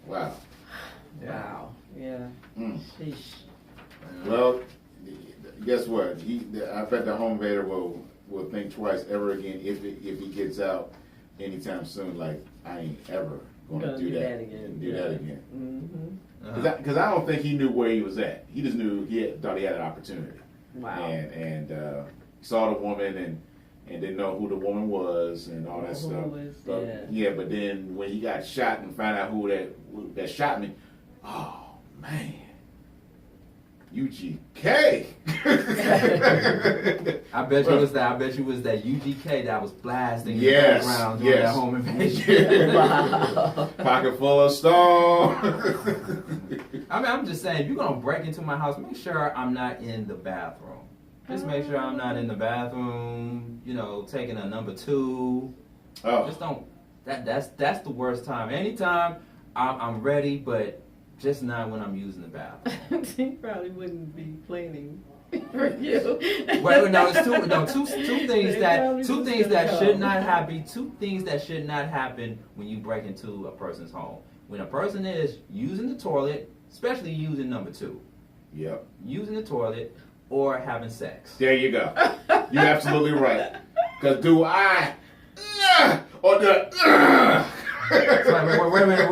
Wow. Wow. Yeah. Sheesh. Well, guess what? I bet the home invader will think twice ever again if he gets out anytime soon. Like, I ain't ever going to do that again. Do that again. Mm-hmm. Because I don't think he knew where he was at. He just knew thought he had an opportunity. Wow. And saw the woman and didn't know who the woman was and all that stuff. But then when he got shot and found out who that shot me, oh man, UGK. I bet you was that UGK that was blasting in the background during that home invasion. Wow. Pocket full of stone. I mean, I'm just saying, if you're gonna break into my house, make sure I'm not in the bathroom. Just make sure I'm not in the bathroom. Taking a number 2. Oh. Just don't. That's the worst time. Anytime I'm ready, but just not when I'm using the bathroom. He probably wouldn't be cleaning For you. Wait, no, it's two things Probably two just things gonna that come. should not happen. Two things that should not happen when you break into a person's home. When a person is using the toilet, especially using number 2, Yep. using the toilet or having sex. There you go. You're absolutely right. Because do I or the Wait a minute.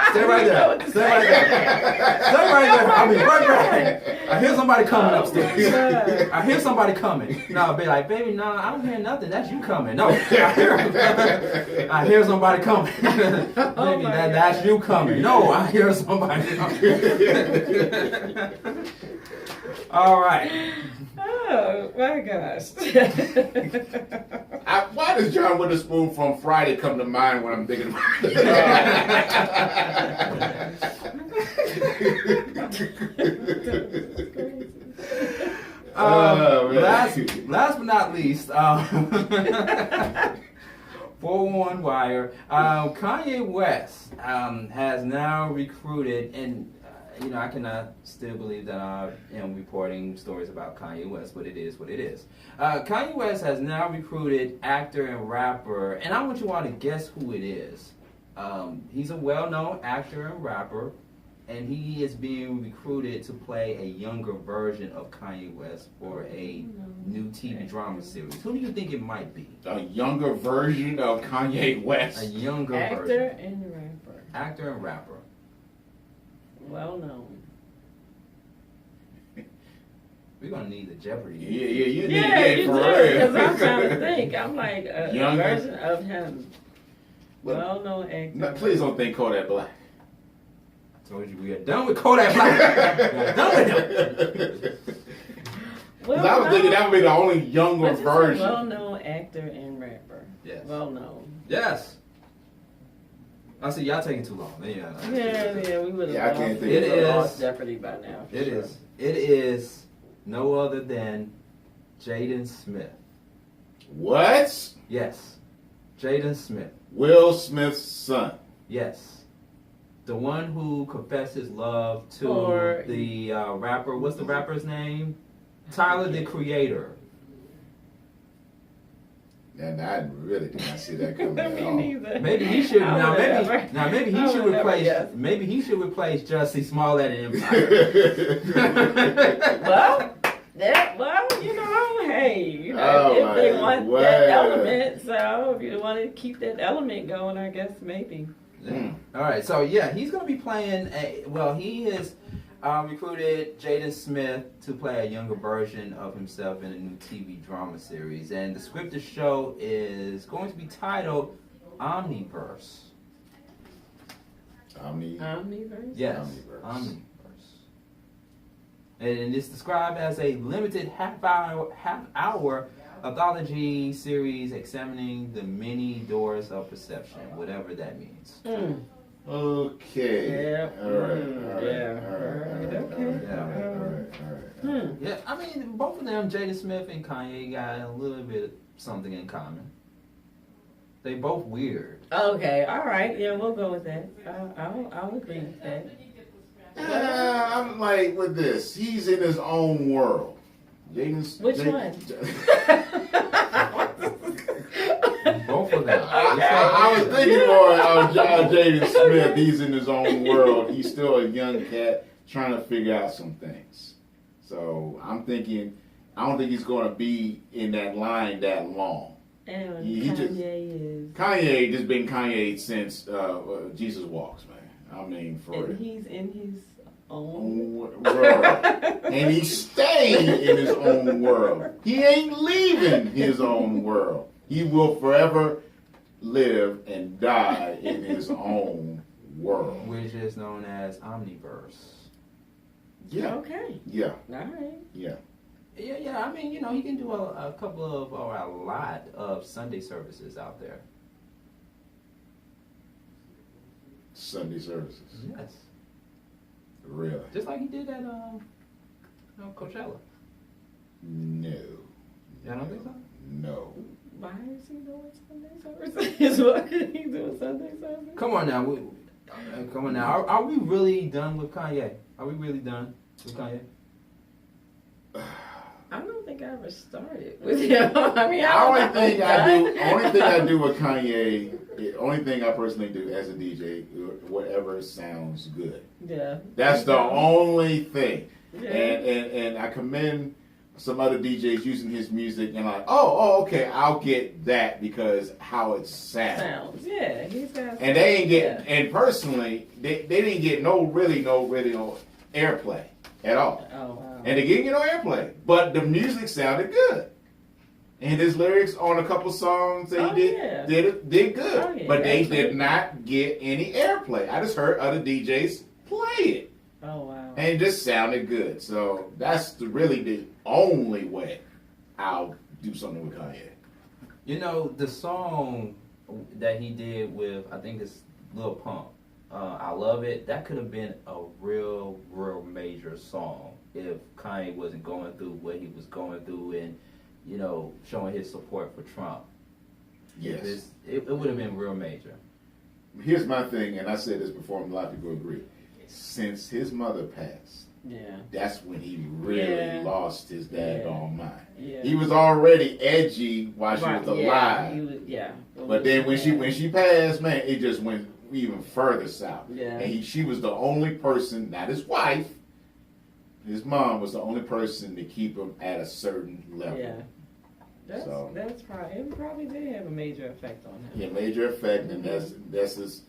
Stay right there. Stay right there. I'll be right back. I hear somebody coming upstairs. I hear somebody coming. No, I'll be like, baby, no, I don't hear nothing. That's you coming. No, I hear somebody coming. Baby, that's you coming. No, I hear somebody coming. All right. Oh my gosh. Why does John Witherspoon from Friday come to mind when I'm thinking about it? Last but not least, 411 Wire, Kanye West has now recruited, and I cannot still believe that I am reporting stories about Kanye West, but it is what it is. Kanye West has now recruited actor and rapper, and I want you all to guess who it is. He's a well-known actor and rapper, and he is being recruited to play a younger version of Kanye West for a new TV drama series. Who do you think it might be? A younger version of Kanye West. A younger Actor version. and rapper. Actor and rapper. Well known. We're gonna need the Jeopardy. Yeah, you need Yeah, to you get do. for Because real. I'm trying to think. I'm like a Younger. version of him. Well, Well-known actor. No, please don't think Kodak Black. I told you we are done with Kodak Black. We are done with him. Because I was thinking that would be the only younger But just a version. well-known actor and rapper. Yes. Well-known. Yes. I see y'all taking too long. Yeah, We would have Yeah, I can't think It of is. Jeopardy by now. for It sure. is. It is no other than Jaden Smith. What? Yes. Jaden Smith. Will Smith's son. Yes. The one who confessed his love to For- the rapper. What's the rapper's name? Tyler, the Creator. And I really did not see that coming at Me all. neither. Maybe he should I now. would Maybe never- now. Maybe he I should would never replace. guess. Maybe he should replace Jussie Smollett in Empire. Well, hey, Oh, if they my want word. that element, so if you want to keep that element going, I guess maybe. All right, so yeah, he's gonna be playing. He has recruited Jaden Smith to play a younger version of himself in a new TV drama series, and the scripted show is going to be titled Omniverse. Omniverse? Yes, Omniverse. Omniverse. And it's described as a limited half-hour anthology series examining the many doors of perception, whatever that means. Okay. Yeah. All right. Yeah, I mean, both of them, Jada Smith and Kanye, got a little bit something in common. They both weird. Okay, all right. Yeah, we'll go with that. I'll agree with that. I'm like with this. He's in his own world. Jaden's. Which one? Both of them. I was thinking more of Jaden Smith. He's in his own world. He's still a young cat trying to figure out some things. So I'm thinking, I don't think he's going to be in that line that long. And He just- Kanye just been Kanye since Jesus Walks, man. I mean, for And real. he's in his own. Own world. And he's staying in his own world. He ain't leaving his own world. He will forever live and die in his own world. Which is known as Omniverse. Yeah. Okay. Yeah. All right. Yeah. Yeah, I mean, he can do a couple of, or a lot of Sunday services out there. Sunday services. Yes. Really? Just like he did at Coachella. No. Yeah, I don't think so. No. Why is he doing Sunday services? Why is he doing Sunday services? Come on now. Come on now. Are we really done with Kanye? Are we really done? With Kanye? I don't think I ever started with him. I mean, Only thing I do with Kanye, the only thing I personally do as a DJ, whatever sounds good. Yeah. That's the only thing. Yeah. And I commend some other DJs using his music and like, oh, okay, I'll get that because how it sounds. Yeah, he's got. And they ain't get, and personally, they didn't get no airplay at all. Oh wow. And they didn't get no airplay, but the music sounded good. And his lyrics on a couple songs that he did good. Oh, yeah. But they did not get any airplay. I just heard other DJs play it. Oh wow. And it just sounded good. So that's really the only way I'll do something with Kanye. You know, the song that he did with, I think it's Lil Pump, I Love It, that could have been a real major song if Kanye wasn't going through what he was going through and, you know, showing his support for Trump. Yes. It would have been real major. Here's my thing, and I said this before, and a lot of people agree. Since his mother passed, that's when he really lost his daggone mind. Yeah. He was already edgy while she was alive. But then when she passed, man, it just went even further south. Yeah. And she was the only person, not his wife, his mom was the only person to keep him at a certain level. Yeah. That's probably, it probably did have a major effect on him. Yeah, major effect, and that's his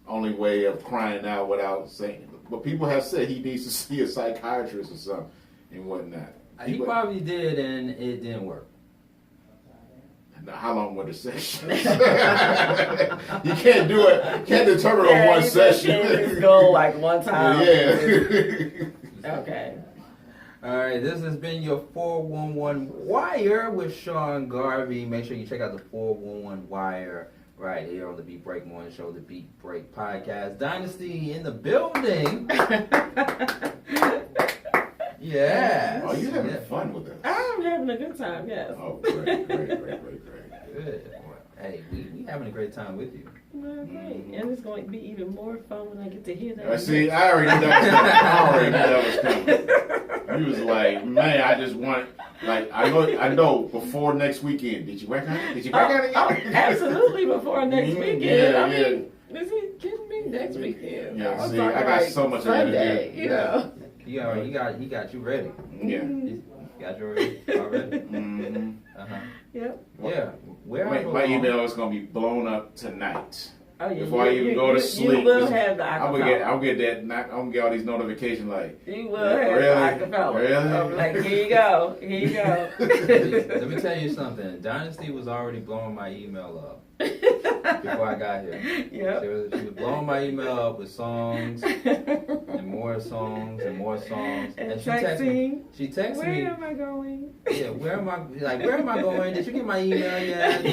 only way of crying out without saying. But people have said he needs to see a psychiatrist or something and whatnot. He probably did, and it didn't work. Now, how long were the sessions? You can't do it. Can't determine on one session. Can't just go like one time. Yeah. Okay. All right, this has been your 411 Wire with Sean Garvey. Make sure you check out the 411 Wire right here on the Beat Break Morning Show, the Beat Break Podcast. Dynasty in the building. Yeah. Oh, you having fun with us? I'm having a good time, yes. Oh, great. Good. Hey, we having a great time with you. Well, great. And it's going to be even more fun when I get to hear that. See, I already knew that was coming. He was like, man, I just want, like, I know before next weekend. Did you work on it? Did you work on it? Oh, absolutely before next weekend. Yeah, I mean, is he kidding me? Next weekend. Yeah, see, I got so much Sunday, you know. He got you ready. Yeah. He got you already? Mm-hmm. Yep. Yeah. My email is gonna be blown up tonight. Oh, yeah. Before I even go to sleep. You will have the I'm gonna get all these notifications like. You will have the acapella. Really? I'm like, here you go. Let me tell you something. Dynasty was already blowing my email up before I got here. Yep. She was blowing my email up with songs and more songs and more songs. And she texted me. Where am I going? Yeah, where am I going? Did you get my email yet?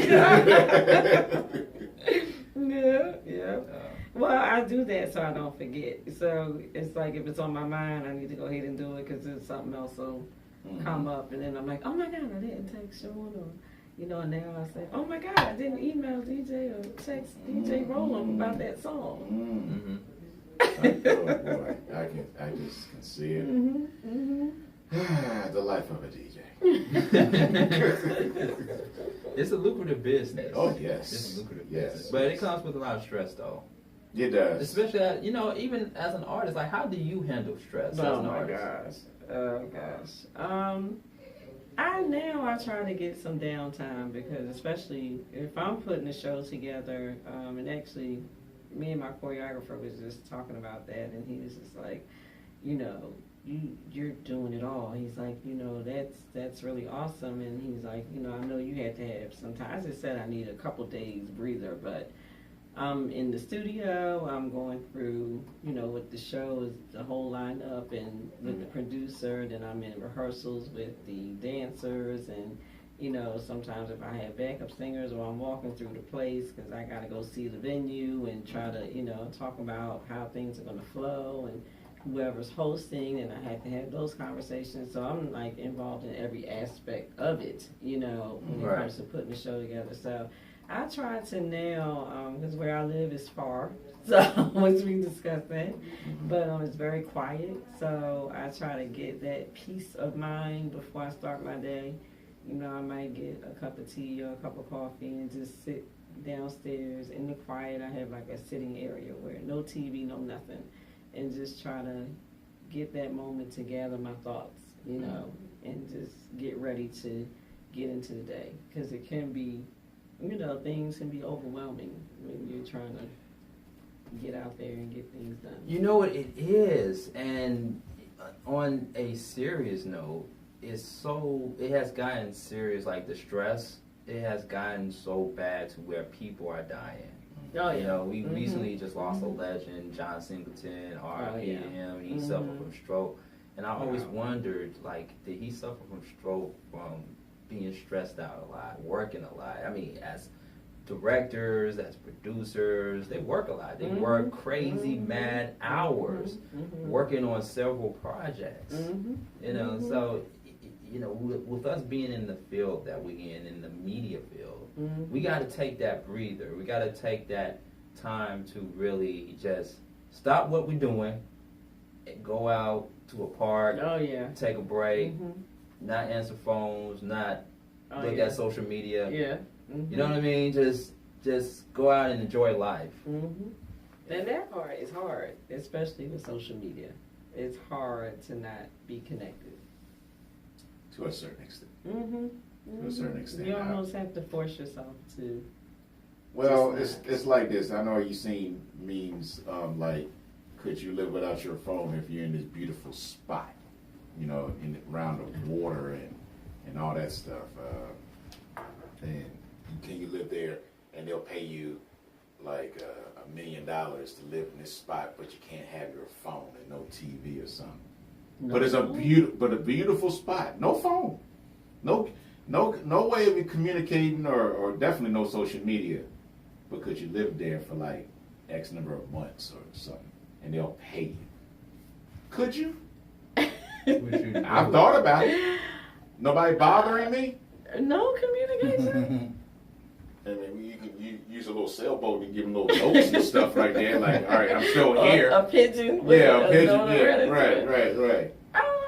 Yeah. Well, I do that so I don't forget. So it's like if it's on my mind, I need to go ahead and do it because then something else will come up, and then I'm like, oh my God, I didn't text Sean, or and now I say, oh my God, I didn't email DJ or text DJ Roland about that song. Oh boy, I just can see it. The life of a DJ. It's a lucrative business. Oh yes, it's a lucrative business, but it comes with a lot of stress, though. It does, especially even as an artist. Like, how do you handle stress as an artist? Oh gosh. I try to get some downtime because especially if I'm putting a show together, and actually, me and my choreographer was just talking about that, and he was just like, you're doing it all. He's like, that's really awesome. And he's like, I know you had to have some time. I just said I need a couple days breather, but I'm in the studio. I'm going through, with the show is the whole lineup and with the producer. Then I'm in rehearsals with the dancers, and sometimes if I have backup singers or I'm walking through the place because I got to go see the venue and try to, talk about how things are going to flow and whoever's hosting, and I had to have those conversations. So I'm like involved in every aspect of it, when it comes to putting the show together. So I try to now, because where I live is far, So, which we discussed that. But it's very quiet, so I try to get that peace of mind before I start my day. You know, I might get a cup of tea or a cup of coffee and just sit downstairs in the quiet. I have like a sitting area where no TV, no nothing, and just try to get that moment to gather my thoughts, you know, and just get ready to get into the day. Because it can be, you know, things can be overwhelming when you're trying to get out there and get things done. You know what it is, and on a serious note, it has gotten serious, like the stress, it has gotten so bad to where people are dying. Oh, yeah. You know, we recently just lost a legend, John Singleton, R.I.P. to him. He suffered from stroke. And I always wondered, like, did he suffer from stroke from being stressed out a lot, working a lot? I mean, as directors, as producers, they work a lot. They work crazy, mad hours working on several projects. You know, so, you know, with us being in the field that we're in the media field, we got to take that breather. We got to take that time to really just stop what we're doing and go out to a park, take a break, not answer phones, not look at social media. You know what I mean? Just go out and enjoy life. And that part is hard, especially with social media. It's hard to not be connected. To a certain extent. To a certain extent. You almost have to force yourself to. Well, it's like this. I know you've seen memes like, could you live without your phone if you're in this beautiful spot, you know, around the water and all that stuff. And can you live there and they'll pay you like $1 million to live in this spot, but you can't have your phone and no TV or something. No. But it's a beautiful spot. No phone, no way of communicating, or definitely no social media. But could you live there for like X number of months or something, and they'll pay you? Could you? I've thought about it. Nobody bothering me. No communication. I mean, you can use a little sailboat and give them little notes and stuff right there. Like, all right, I'm still here. A pigeon. Yeah, a pigeon. Yeah, right.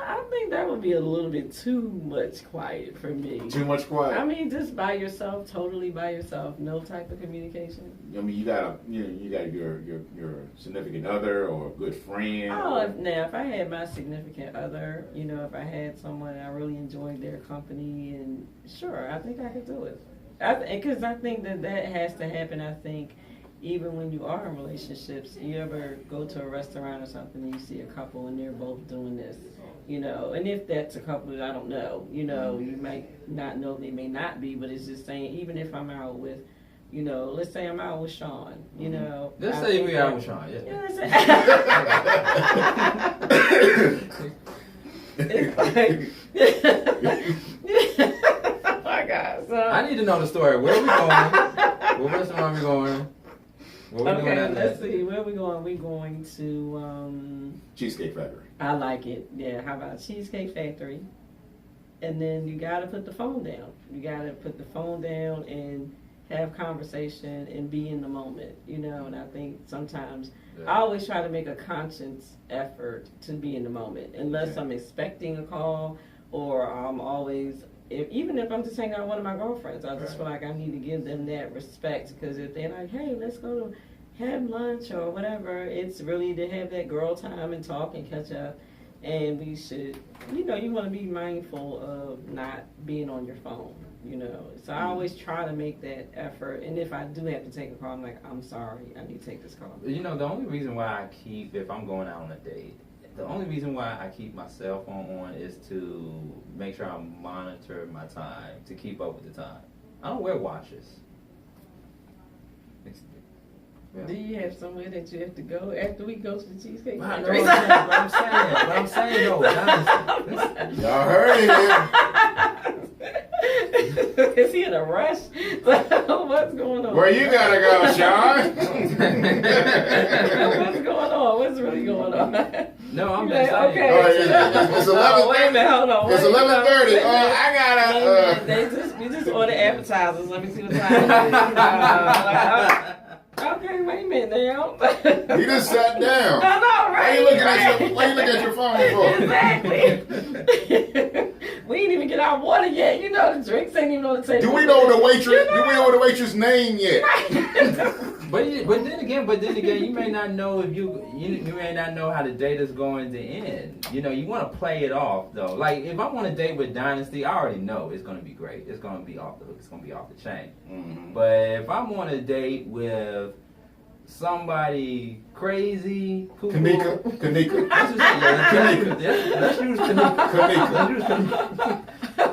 I think that would be a little bit too much quiet for me. Too much quiet. I mean, just by yourself, totally by yourself, no type of communication. I mean, you got your significant other or a good friend. Oh, now if I had my significant other, you know, if I had someone I really enjoyed their company, and sure, I think I could do it. Because I think that has to happen. I think even when you are in relationships, you ever go to a restaurant or something and you see a couple and they're both doing this, you know, and if that's a couple, I don't know, you know, you might not know, they may not be, but it's just saying, even if I'm out with, you know, let's say I'm out with Sean, you know. Let's say we're out with Sean, yeah. Oh my God. So, I need to know the story. Where are we going? What restaurant are we going? Let's see. Where are we going? We're going to Cheesecake Factory. I like it. Yeah, how about Cheesecake Factory? And then you got to put the phone down. You got to put the phone down and have conversation and be in the moment, you know. And I think sometimes I always try to make a conscious effort to be in the moment, unless I'm expecting a call, or I'm always, even if I'm just hanging out with one of my girlfriends, I just feel like I need to give them that respect, because if they're like, hey, let's go to have lunch or whatever, it's really to have that girl time and talk and catch up. And we should, you know, you want to be mindful of not being on your phone, you know. So I always try to make that effort. And if I do have to take a call, I'm like, I'm sorry, I need to take this call. You know, the only reason why I keep, if I'm going out on a date, the only reason why I keep my cell phone on is to make sure I monitor my time, to keep up with the time. I don't wear watches. Yeah. Do you have somewhere that you have to go after we go to the Cheesecake I know Factory? what I'm saying though, Dynasty. Y'all heard it. Is he in a rush? What's going on? Where you gotta go, Sean? What's going on? What's really going on? No, I'm like, just saying. okay. Oh, yeah. It's 11:30. Oh, wait a minute, hold on. It's 11:30. Oh, I gotta. We just order appetizers. Let me see what time it is. Okay, wait a minute now. He just sat down. I know, right? Why you looking at your phone for? Exactly. We ain't even get our water yet. You know, the drinks ain't even on the table. Do we know the waitress? Do we know the waitress name yet? But then again, you may not know if you may not know how the date is going to end. You know, you want to play it off though. Like if I'm on a date with Dynasty, I already know it's going to be great. It's going to be off the hook. It's going to be off the chain. Mm-hmm. But if I'm on a date with somebody crazy, cool, Kanika. Let's use Kanika.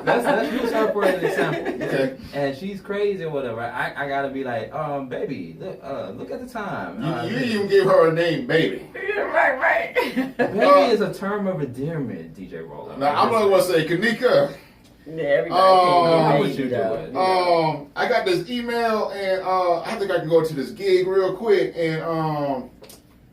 Let's use her for an example. Okay. And she's crazy or whatever. I gotta be like, baby, look at the time. You didn't even give her a name, baby. Right. Baby is a term of endearment, DJ Roller. Now I'm gonna say Kanika. Yeah, everybody what you doing? I got this email and I think I can go to this gig real quick and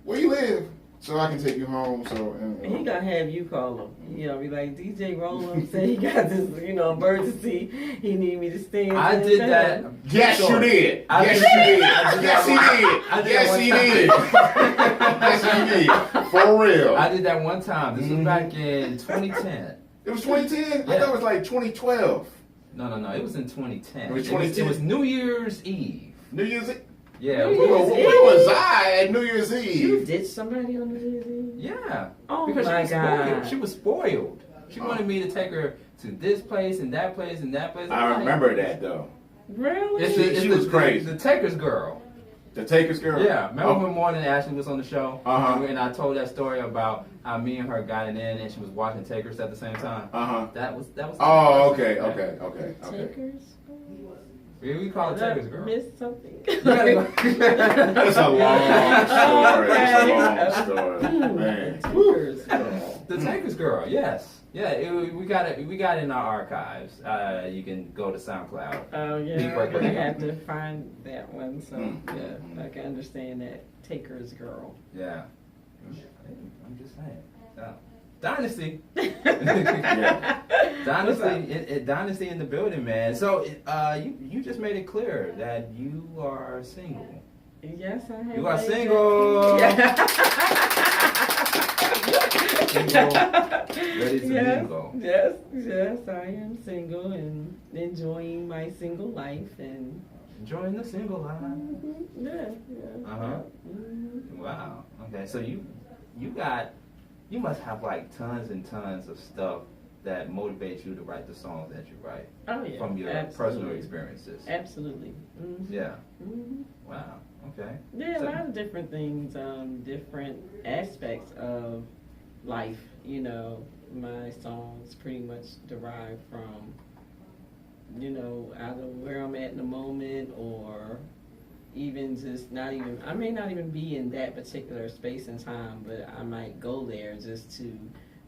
where you live so I can take you home. So He gonna have you call him. You know, be like, DJ Roland said he got this, emergency. He need me to stand. I did that. Yes, you did. Yes, he did. For real. I did that one time. This was back in 2010. It was 2010? Yeah. I thought it was like 2012. No. It was in 2010. It was 2010? It was New Year's Eve. New Year's Eve? Yeah. New Where Year's Eve? was I at New Year's You Eve? ditched somebody on New Year's Eve? Yeah. Oh Because my God. She was spoiled. She wanted me to take her to this place and that place and that place. I remember that though. Really? She was crazy. The Taker's girl. The Taker's girl? Yeah. Remember Oh. when Morning Ashley was on the show? Uh-huh. And I told that story about how me and her got it in and she was watching Takers at the same time. Uh-huh. That was. Oh, okay. Takers? We call it Taker's girl. Missed something. It's a long story. Man. Takers. The Taker's girl, yes. Yeah, we got it in our archives. You can go to SoundCloud. Oh Big yeah, break. I have to find that one. So Mm. yeah, I can understand that. Taker's girl. Yeah. I'm just saying. Yeah. Dynasty. Yeah. Dynasty in the building, man. So you just made it clear that you are single. Yes, I have. You are made single. that- Single. Ready to mingle. Yes, I am single and enjoying my single life and Enjoying the single life. yeah. Uh-huh. Mhm. Wow. Okay, so you must have like tons and tons of stuff that motivates you to write the songs that you write Oh yeah. from your Absolutely. personal experiences. Absolutely. Mhm. Yeah. Mhm. Wow. Okay. Yeah, a So- lot of different things, different aspects of life. You know, my songs pretty much derive from, either where I'm at in the moment or even just I may not even be in that particular space and time, but I might go there just to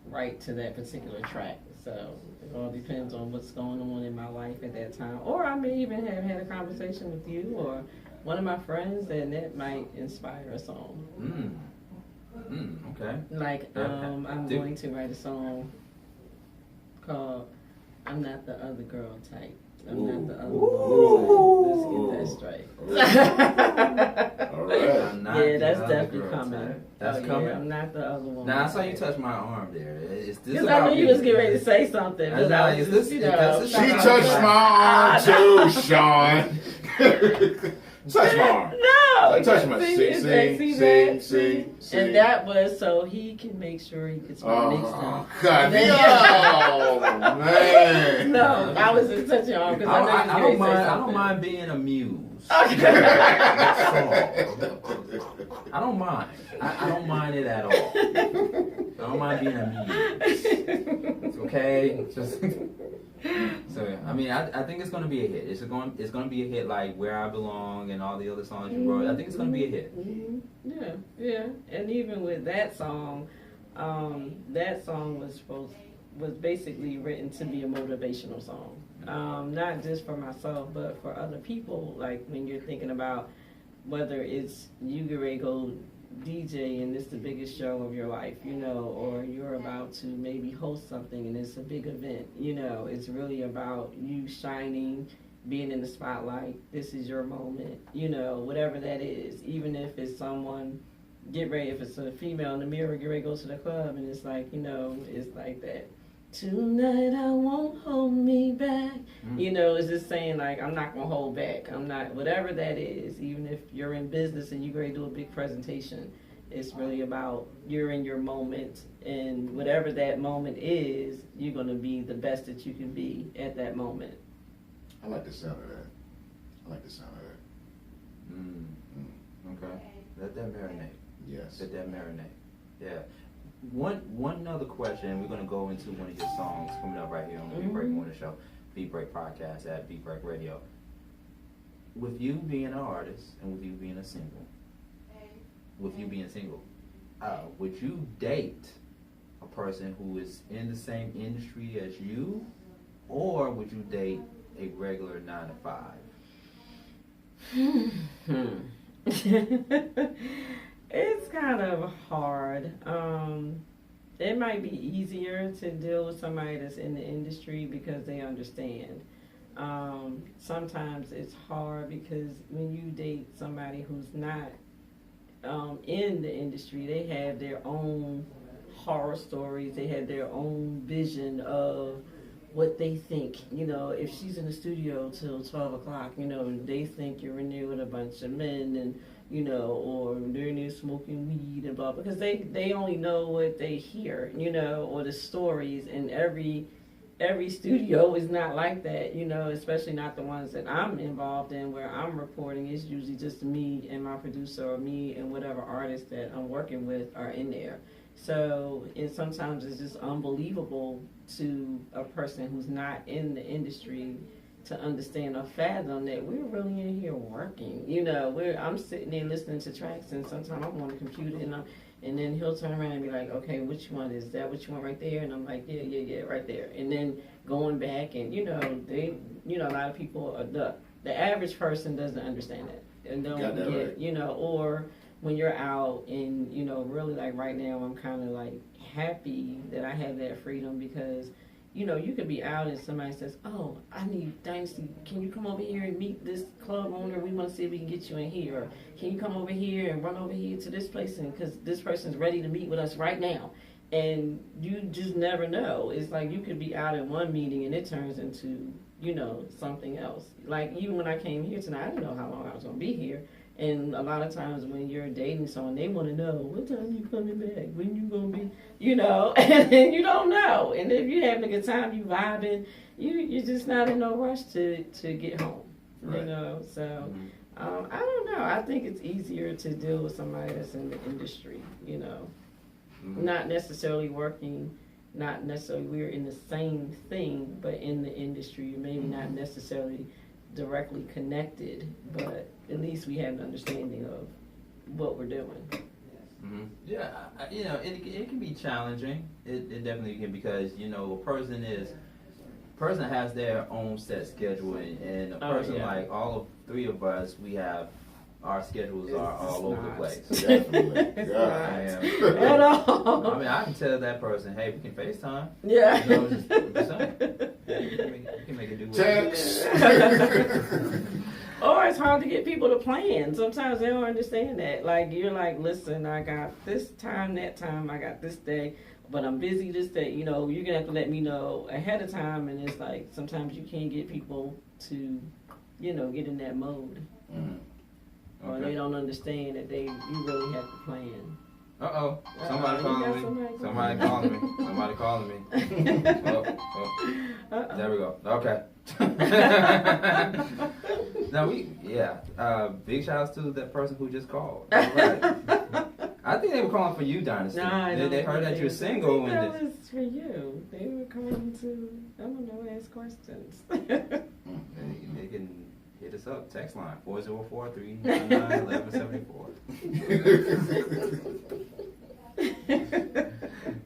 write to that particular track. So it all depends on what's going on in my life at that time. Or I may even have had a conversation with you or one of my friends, and that might inspire a song. Okay. Like, I'm going to write a song called "I'm Not the Other Girl" type. I'm not the other one type. Let's get that straight. All right. I'm not Yeah, the that's other definitely girl coming. type. That's Oh, coming. Yeah, I'm not the other one. Now I saw you touch my arm there. Is this Because I about knew you me? was getting ready to say something. I know, is this- is this She about- touched my arm too, Sean. Touch my arm. No. Touch my sing. And that was so he can make sure he gets my mix Oh, done. God. Oh, man. No, I was just touching your arm because I know you I was don't getting ready to say mind. I don't something. mind being amused. I don't mind. I don't mind it at all. I don't mind being amused. It's okay. Just so I mean, I think it's gonna be a hit. It's gonna be a hit like "Where I Belong" and all the other songs you wrote. I think it's gonna be a hit. Mm-hmm. Yeah. And even with that song was basically written to be a motivational song. Not just for myself, but for other people. Like when you're thinking about whether it's you get ready to go DJ and it's the biggest show of your life, or you're about to maybe host something and it's a big event, it's really about you shining being in the spotlight. This is your moment, you know, whatever that is. Even if it's someone, if it's a female in the mirror, get ready to go to the club, and it's like, you know, it's like that. Tonight I won't hold me back. You know, it's just saying like, I'm not gonna hold back. I'm not, whatever that is. Even if you're in business and you're going to do a big presentation, it's really about you're in your moment, and whatever that moment is, you're gonna be the best that you can be at that moment. I like the sound of that. I like the sound of that. Okay. Let that marinate. Yes. Let that marinate. Yeah. One other question. We're gonna go into one of your songs coming up right here on the Beat Break Morning Show, Beat Break Podcast at Beat Break Radio. With you being an artist and with you being single, would you date a person who is in the same industry as you, or would you date a regular 9 to 5? It's kind of hard. It might be easier to deal with somebody that's in the industry because they understand. Sometimes it's hard because when you date somebody who's not in the industry, they have their own horror stories. They have their own vision of what they think. You know, if she's in the studio till 12 o'clock, you know, they think you're in there with a bunch of men and, you know, or they're in there smoking weed and blah, because they only know what they hear, you know, or the stories, and every studio is not like that, you know, especially not the ones that I'm involved in where I'm reporting. It's usually just me and my producer, or me and whatever artist that I'm working with are in there. So, and sometimes it's just unbelievable to a person who's not in the industry to understand or fathom that we're really in here working. You know, I'm sitting there listening to tracks, and sometimes I'm on the computer, and then he'll turn around and be like, okay, which one is that? What you want right there? And I'm like, yeah, right there. And then going back, and you know, a lot of people, the average person doesn't understand that, and don't get, right. You know, or when you're out, and you know, really like right now, I'm kind of like happy that I have that freedom, because you know, you could be out and somebody says, oh, I need Dynasty. Can you come over here and meet this club owner? We want to see if we can get you in here. Or can you come over here and run over here to this place? And because this person's ready to meet with us right now. And you just never know. It's like you could be out at one meeting and it turns into, you know, something else. Like even when I came here tonight, I didn't know how long I was going to be here. And a lot of times when you're dating someone, they want to know, what time you coming back? When you going to be, you know, and you don't know. And if you're having a good time, you vibing, you're just not in no rush to get home, right. You know. So, I don't know. I think it's easier to deal with somebody that's in the industry, you know. Not necessarily working, not necessarily we're in the same thing, but in the industry, maybe not necessarily directly connected, but at least we have an understanding of what we're doing. Yeah, you know, it can be challenging. It definitely can, because you know, a person has their own set schedule, and a person like all of three of us, we have our schedules are all over the place. Definitely. At all. I mean, I can tell that person, hey, we can FaceTime. Yeah. You know, just you can make it do what text. Or it's hard to get people to plan. Sometimes they don't understand that. Like, you're like, listen, I got this time, that time, I got this day, but I'm busy this day. You know, you're going to have to let me know ahead of time. And it's like, sometimes you can't get people to, you know, get in that mode. Or they don't understand that you really have to plan. Uh-oh. Somebody calling me. Somebody calling me. There we go. Okay. Now big shout outs to that person who just called. All right. I think they were calling for you, Dynasty. No, they heard that you're single. That was for you. They were calling to, I don't know, ask questions. They can hit us up. Text line 404-399-1174.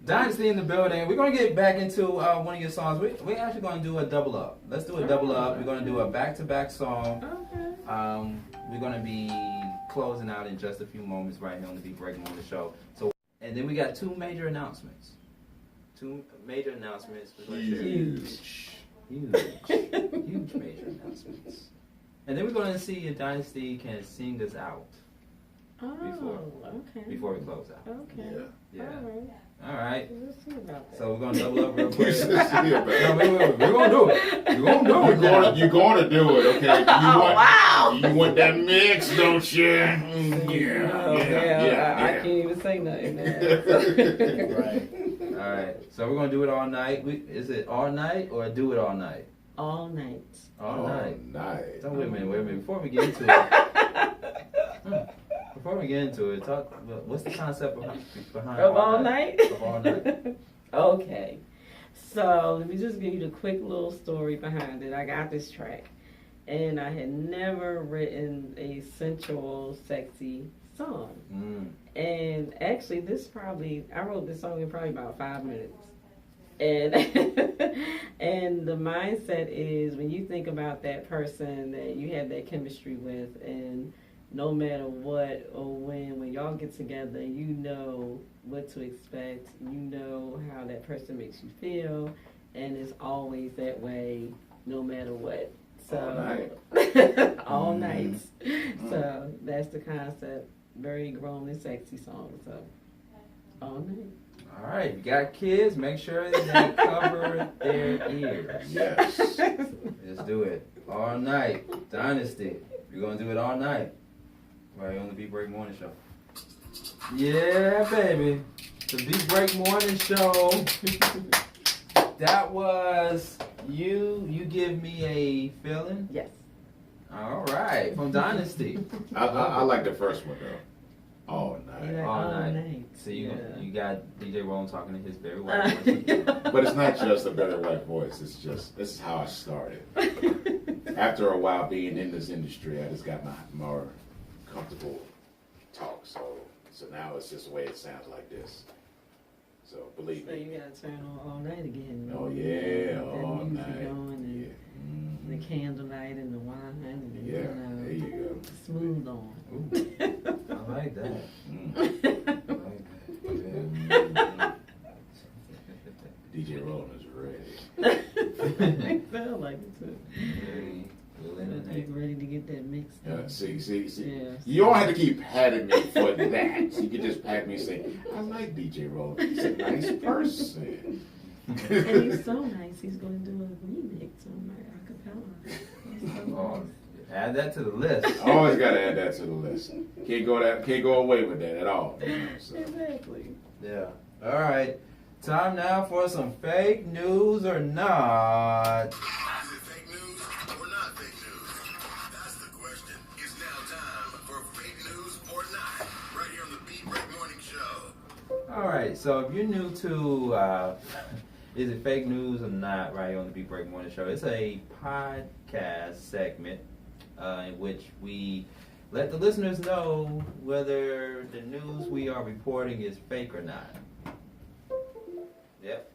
Dynasty in the building. We're going to get back into one of your songs. We're actually going to do a double up. Let's do a double up. We're going to do a back-to-back song. Okay. We're going to be closing out in just a few moments right here on the Beat Break Morning Show. So, and then we got two major announcements. Huge. Huge major announcements. And then we're going to see if Dynasty can sing us out before we close out. Okay. Yeah. All All right. We'll see about that. So we're going to double up real quick. You should see about it. No, wait. We're going to do it. We're going to do it. now. You're going to do it, okay? Wow. You want that mix, don't you? I can't even say nothing now. Right. All right. So we're going to do it all night. Is it all night or do it all night? All night. All night. Night. So wait a minute. Before we get into it, talk. What's the concept behind Of all night? Of all night. Okay. So let me just give you the quick little story behind it. I got this track, and I had never written a sensual, sexy song. And actually, I wrote this song in probably about 5 minutes. And and the mindset is when you think about that person that you have that chemistry with, and no matter what or when y'all get together, you know what to expect. You know how that person makes you feel, and it's always that way, no matter what. So all nights. So that's the concept. Very grown and sexy song. So all night. All right, you got kids, make sure that they cover their ears. Yes. Let's do it. All night. Dynasty. We're going to do it all night. Right on the Beat Break Morning Show. Yeah, baby. The Beat Break Morning Show. That was You Give Me a Feeling? Yes. All right, from Dynasty. I like the first one, though. All night. Yeah, All night. night. So you got DJ Rowan talking in his very white Uh, voice. But it's not just a better white voice. It's just, this is how I started. After a while being in this industry, I just got my more comfortable talk. So now it's just the way it sounds like this. So believe So me. you gotta turn on all night again. Oh yeah, That all music night. going and Yeah. the candlelight and the wine and Yeah, there you go. smooth on. Ooh, I like that. Mm. I like that. DJ Roland is ready. I felt like it too. Very willing and Get ready to get that mix. See. Yeah. You don't have to keep patting me for that. You can just pat me and say, I like DJ Roland. He's a nice person. And he's so nice. He's going to do a remix on my acapella. He's so Oh, nice. add that to the list. Always got to add that to the list. Can't go away with that at all. You know, so. Exactly. Yeah. All right. Time now for some fake news or not. Is it fake news or not fake news? That's the question. It's now time for fake news or not, right here on the Beat Break Morning Show. All right. So if you're new to Is It Fake News or Not, right here on the Beat Break Morning Show, it's a podcast segment in which we let the listeners know whether the news we are reporting is fake or not. Yep.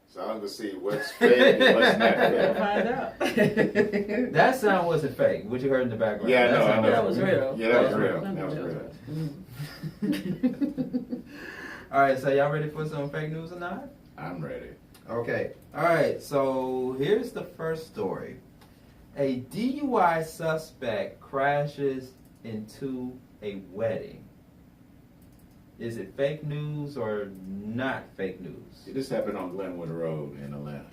So I'm going to see what's fake and what's not We'll fake. find out. That sound wasn't fake. What you heard in the background. Yeah, That no, I sound know. That was real. Yeah, that was real. That was real. All right, so y'all ready for some fake news or not? I'm ready. Okay. All right, so here's the first story. A DUI suspect crashes into a wedding. Is it fake news or not fake news? This happened on Glenwood Road in Atlanta.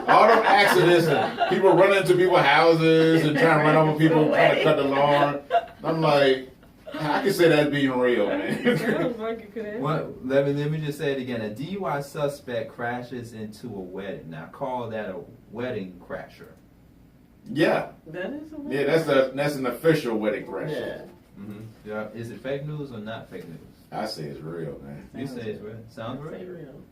All them accidents, people running into people's houses and trying to run over people, trying to cut the lawn. I'm like, I can say that's being real, man. Sounds like it could happen. What, let me just say it again. A DUI suspect crashes into a wedding. Now call that a wedding crasher. Yeah, That is a yeah, that's an official wedding crash. Yeah. Mm-hmm. Yeah. Is it fake news or not fake news? I say it's real, man. You say it's real. Sounds Say real. real.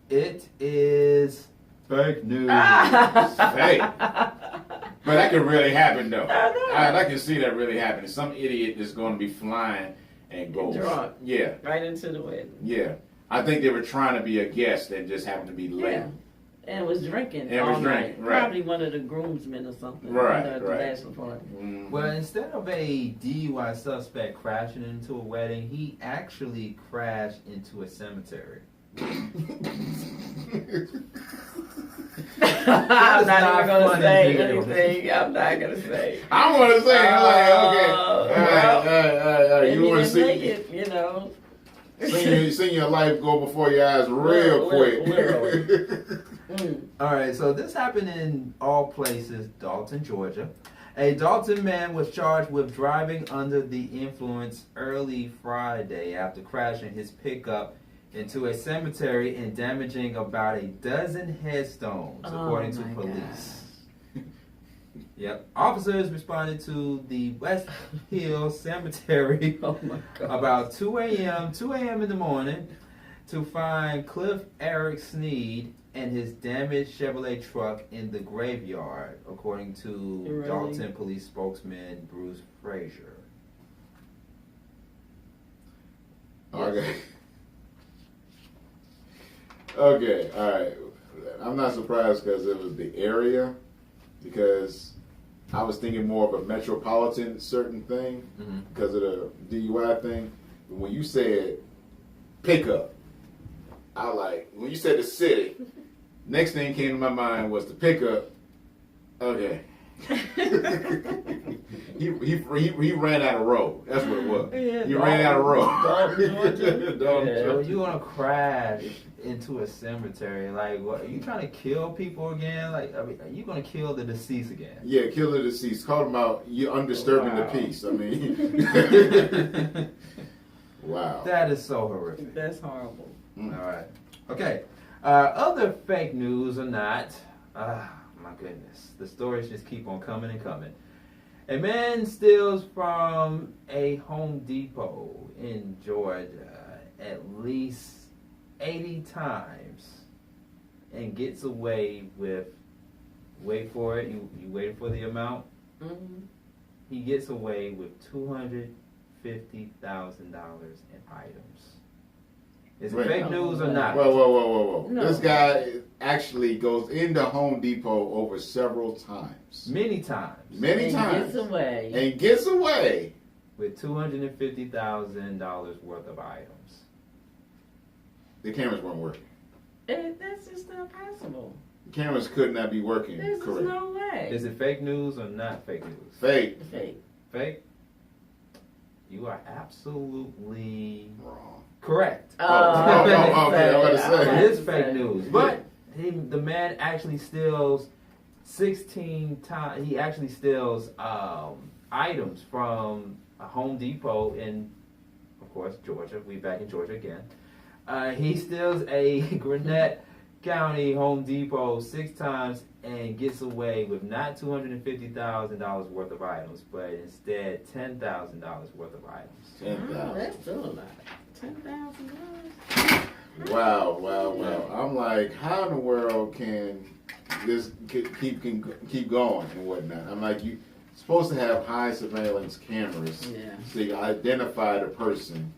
It is fake news. Hey, but that could really happen though. I know. I can see that really happening. Some idiot is going to be flying and go. Drunk. Yeah, Right into the wedding. yeah. I think they were trying to be a guest and just happened to be late. Yeah. And was drinking And was all drinking, night. right. Probably one of the groomsmen or something. Right, At the right. bachelor party. Mhm. Well, instead of a DUI suspect crashing into a wedding, he actually crashed into a cemetery. I'm not even gonna funny, say dude. anything. I'm not gonna say. I want to say, like, okay, all right. You want to Didn't make see, it, you know. seeing your life go before your eyes real quick. Literally. All right, so this happened in all places, Dalton, Georgia. A Dalton man was charged with driving under the influence early Friday after crashing his pickup into a cemetery and damaging about a dozen headstones, according to police. Yep. Officers responded to the West Hill Cemetery Oh my God. about 2 a.m. in the morning to find Cliff Eric Sneed and his damaged Chevrolet truck in the graveyard, according to Really? Dalton police spokesman Bruce Frazier. Okay. Okay, all right. I'm not surprised because it was the area, because I was thinking more of a metropolitan certain thing because of the DUI thing. But when you said pickup, when you said the city, next thing came to my mind was the pickup. Okay. he ran out of road. That's what it was. Yeah, He ran out of road. Dalton, Georgia. Dalton, Yeah. So Georgia. you want to crash into a cemetery? Like, what? Are you trying to kill people again? Like, I mean, are you going to kill the deceased again? Yeah, kill the deceased. Call them out. You're undisturbing the Wow. peace. I mean, wow. That is so horrific. That's horrible. All right. Okay. Other fake news or not, my goodness. The stories just keep on coming and coming. A man steals from a Home Depot in Georgia at least 80 times and gets away with, wait for it, you waiting for the amount? Mm-hmm. He gets away with $250,000 in items. Is it Wait. fake news or not? Whoa. No. This guy actually goes into Home Depot over several times. Many times. Many And times. gets away. And gets away. With $250,000 worth of items. The cameras weren't working. And that's just not possible. The cameras could not be working There's correctly. no way. Is it fake news or not fake news? Fake. Fake. Fake? You are absolutely Wrong. correct. okay, I'm about to say. It is fake news. But the man actually steals 16 times. He actually steals items from a Home Depot in, of course, Georgia. We back in Georgia again. He steals a Gwinnett County Home Depot 6 times and gets away with not $250,000 worth of items, but instead $10,000 worth of items. Oh, 10,000. that's still a lot. $10,000. Wow. I'm like, how in the world can this keep going and whatnot? I'm like, you supposed to have high surveillance cameras Yeah. so you can identify the person.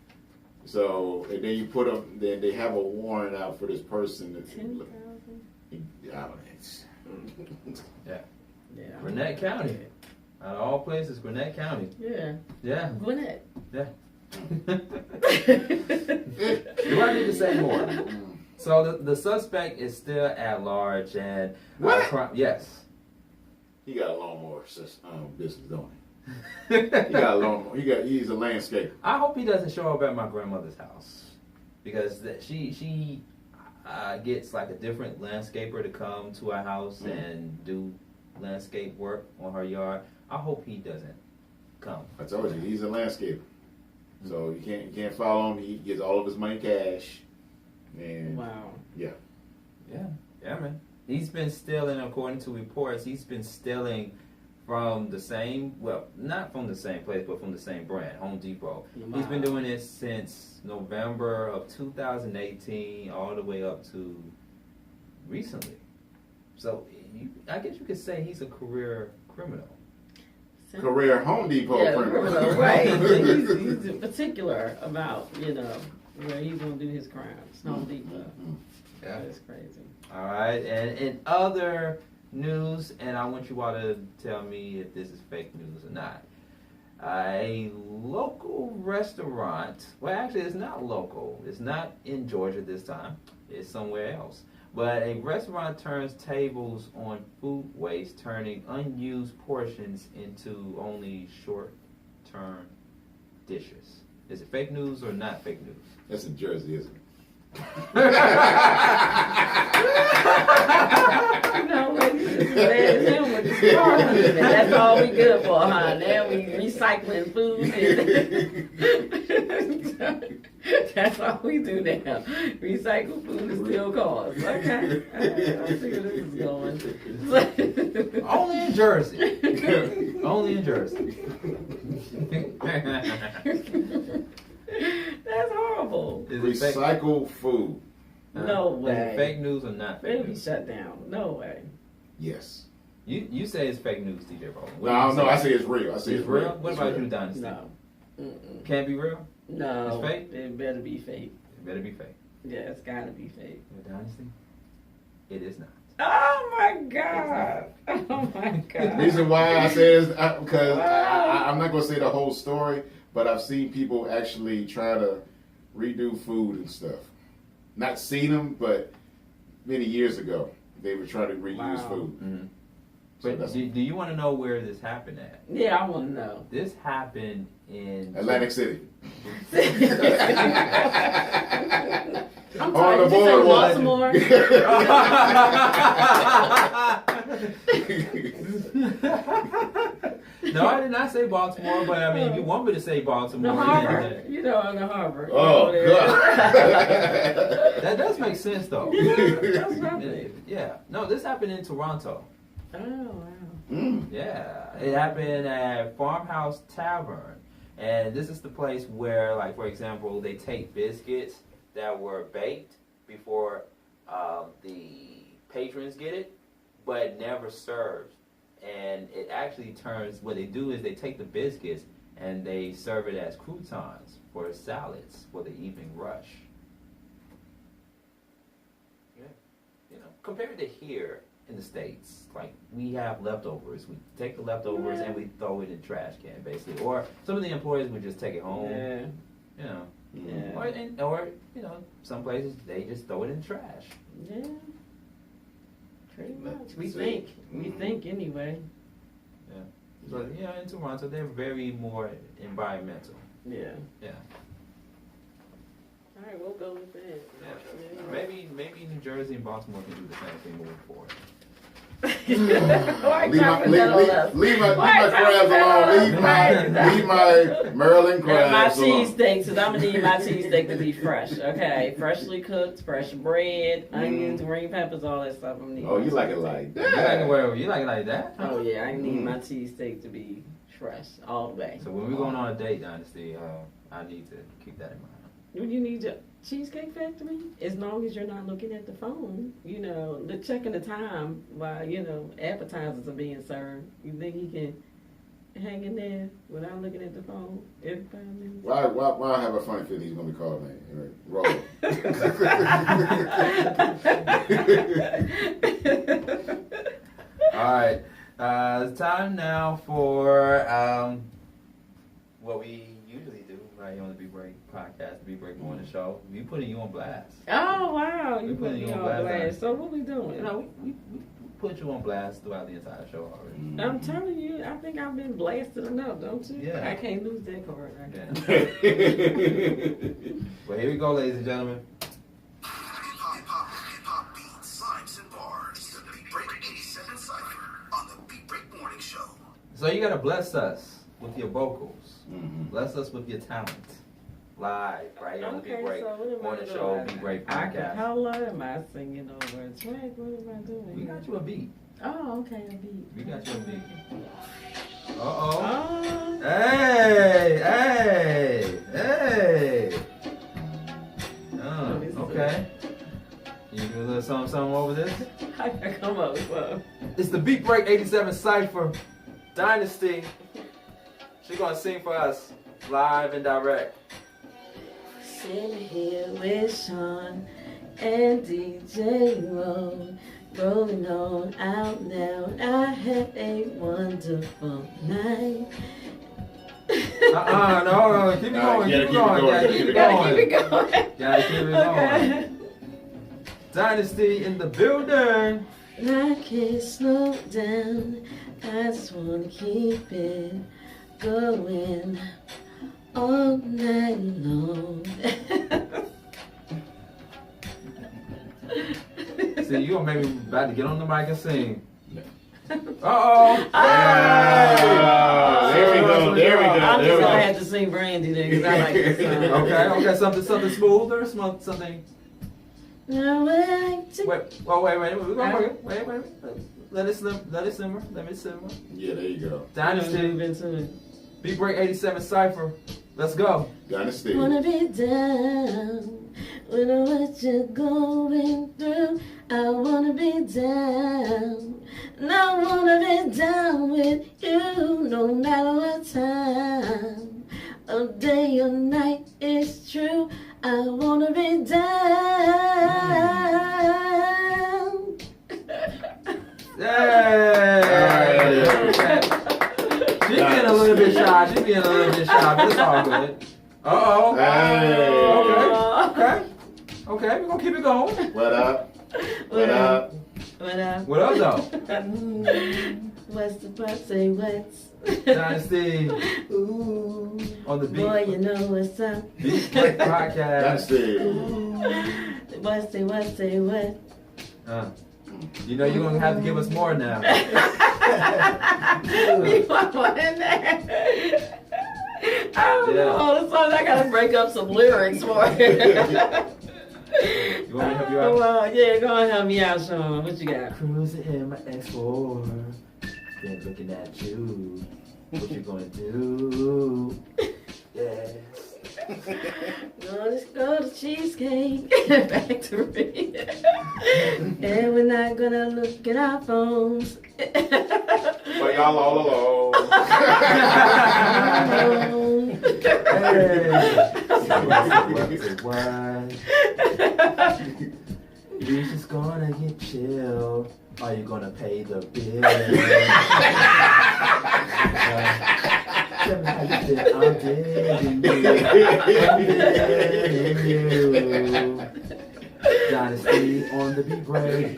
So, and then you put them, then they have a warrant out for this person. 10,000. Yeah. Gwinnett County. Out of all places, Gwinnett County. Yeah. Yeah. Gwinnett. Yeah. Do I need to say more? So the suspect is still at large and What? yes. He got a lawnmower business, don't he? He got a lawnmower. He's a landscaper. I hope he doesn't show up at my grandmother's house because she gets like a different landscaper to come to our house and do landscape work on her yard. I hope he doesn't come. I told you, he's a landscaper. So you can't follow him. He gets all of his money cash. And Wow. Yeah, man. He's been stealing, according to reports, he's been stealing from the same, well, not from the same place, but from the same brand, Home Depot. Wow. He's been doing this since November of 2018 all the way up to recently. So I guess you could say he's a career criminal. career Home Depot criminal. Right. he's particular about, where he's going to do his crimes. Home Depot. Yeah. That's crazy. All right, and in other news, and I want you all to tell me if this is fake news or not. a local restaurant. Well, actually, it's not local. It's not in Georgia this time. It's somewhere else. But a restaurant turns tables on food waste, turning unused portions into only short-term dishes. Is it fake news or not fake news? That's in Jersey, isn't it? No, like, this is bad as hell with the sparkling. That's all we good for, huh? Now we recycling food. And that's all we do now. Recycle food and steal cars. Okay. All right, I'll see where this is going. Only in Jersey. Only in Jersey. That's horrible. Is it fake? Recycle food. No Is way. it fake news or not fake They'll be news? shut down. No way. Yes. You say it's fake news, DJ Roland. No, I don't know. I say it's real. I say It's real? What It's about real. you, Dynasty? No. Mm-mm. Can't be real? No. It's fake? It better be fake. It better be fake. Yeah, it's gotta be fake. With Dynasty? It is not. Oh my god! Oh my god! Reason why I say is because I'm not going to say the whole story, but I've seen people actually try to redo food and stuff. Not seen them, but many years ago they were trying to reuse Wow. food. Mm-hmm. So But that's do you want to know where this happened at? Yeah, I want to know. This happened in Atlantic City. I'm On sorry, the did you say boardwalk. Baltimore? No, I did not say Baltimore, but I mean, if you want me to say Baltimore, The harbor. You know, on the harbor. Oh, You know, God. that does make sense though. Yeah, that's happening. Yeah. No, this happened in Toronto. Oh, wow. Mm. Yeah, it happened at Farmhouse Tavern, and this is the place where, like, for example, they take biscuits that were baked before the patrons get it, but never served. And it actually turns, what they do is they take the biscuits and they serve it as croutons for salads for the evening rush. Yeah, you know, compared to here in the States, like, we have leftovers. We take the leftovers and we throw it in the trash can, basically. Or some of the employees would just take it home. Yeah. You know. Yeah. Or you know, some places they just throw it in the trash. Yeah. Pretty much. We See. think. We think anyway. So yeah, in Toronto they're very more environmental. Yeah. Yeah. All right, we'll go with that. Yeah. Maybe New Jersey and Baltimore can do the same thing moving forward. Why Leave my Why crabs alone. Leave my Maryland And my crabs alone. cheesesteaks, because I'm going to need my cheesesteak to be fresh. Okay, freshly cooked, fresh bread, onions, green peppers, all that stuff. I'm gonna need Oh, my you like it cheesesteak. like You like it that? where you like it like that? Oh, yeah, I need my cheesesteak to be fresh all the way. So when we're going on a date, Dynasty, I need to keep that in mind. When you need your Cheesecake Factory, as long as you're not looking at the phone, you know, checking the time while, you know, appetizers are being served. You think you can hang in there without looking at the phone every 5 minutes? Why have a funny feeling he's gonna be called me? Roll. All right, it's time now for what we usually do right here on the Big Break podcast, the Big Break Morning Show. We putting you on blast. Oh, wow, you We put putting me you on on blast, blast. So what we doing? You know, we put you on blast throughout the entire show already. I'm telling you, I think I've been blasted enough, don't you? Yeah. I can't lose that card. I can't. Well, here we go, ladies and gentlemen. Hip-hop beats, rhymes, and bars. The Beat Break 87 Cypher on the Beat Break Morning Show. So you gotta bless us with your vocals. Mhm. Bless us with your talent. Live, right here on the Big Okay, Break so what am I Morning doing? Show, Big Break podcast. Acapella? Am I singing over a track? What am I doing? We got you a beat. Oh, okay, a beat. We got you a beat. Uh-oh. Oh. Hey, hey. Oh, What is okay. You do a little something over this? I can come up with something. It's the Beat Break 87 Cypher, Dynasty. She's gonna sing for us, live and direct. Sitting here with Sean and DJ Ro, rolling on out now. I had a wonderful night. No, keep it going, keep it going. Gotta Keep it Gotta keep it going. going. Gotta keep it Okay. going. Dynasty in the building. I can't slow down. I just wanna keep it going all night long. See, you gonna make me about to get on the mic and sing. Uh-oh. There we go. There we go. I'm There just we gonna go. have to sing Brandy then, because I like this song. Okay, something smoother, something. Now I like to Wait, we're gonna wait. Let it simmer. Let me simmer. Yeah, there you go. Dynasty, Beat Break 87 Cypher. Let's go. Dynasty. wanna be down with what you're going through. I wanna be down, and I wanna be down with you, no matter what time of day or night. It's true. I wanna be down. Yay! She's being a little bit shy. But it's all good. Uh-oh. Hey. Okay, we're gonna keep it going. What up? What up? What up? What up, though? What's the part? Say what's? Dynasty Ooh, on the beat. boy, you know what's up. Beat Break Podcast. Dynasty. What? Say what? You know you're gonna have to give us more now. You want one in there? I don't know. This song, I gotta break up some lyrics for it. You want me to help you out? Well, yeah, go and help me out, Sean. What you got? Cruising in my X4, then looking at you. What you gonna do? Yes. Let's go to Cheesecake Factory. And we're not gonna look at our phones. But y'all all alone. What? You just gonna get chilled. Are you gonna pay the bill? Tell me how you feel. I'm digging you. Dynasty on the beat break.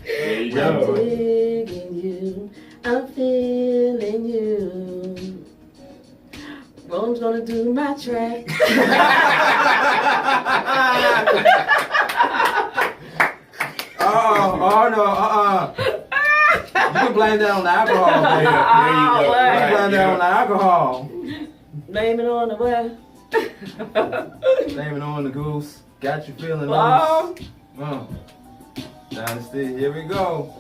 There you I'm go. digging you. I'm feeling you. Rome's gonna do my track. Oh no, You can blame that on the alcohol, baby. There you go. You can blame that on the alcohol. Blame it on the what? Blame it on the goose. Got you feeling Oh. loose. Dynasty, here we go.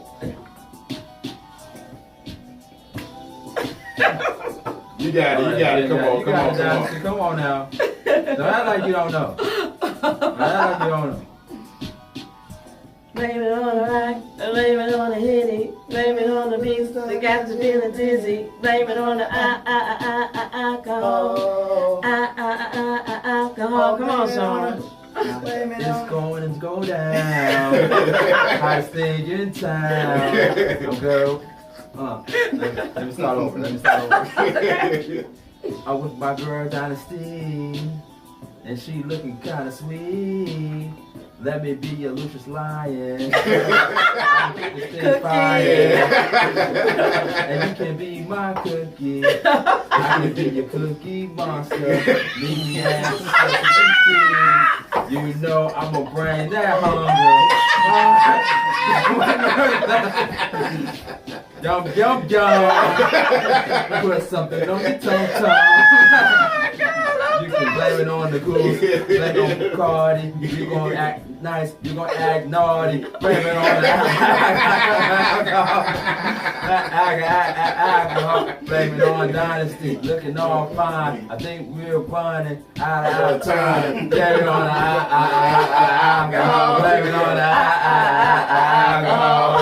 You got it. Come on. Dynasty. Come on now. Don't act like you don't know. Don't act like you don't know. Blame it on the rock, blame it on the hitty, blame it on the beats that got you feeling dizzy, blame it on the alcohol, alcohol. Come on, Sean. It's going to go down. Hottest thing in town. Girl. Let me start over. I'm with my girl Dynasty, and she looking kind of sweet. Let me be your Lucius Lion. I'm this fire. And you can be my cookie. I can be your cookie monster. Meet me at the You know I'm gonna bring that hunger. Yum. Put something on your tongue. You can blame it on the goose, blame it on Bacardi. You gonna act nice, you gonna act naughty. Blame it on the alcohol. Blame it on Dynasty, looking all fine. I think we're running out of time. Blame it on the alcohol. Blame it on the alcohol.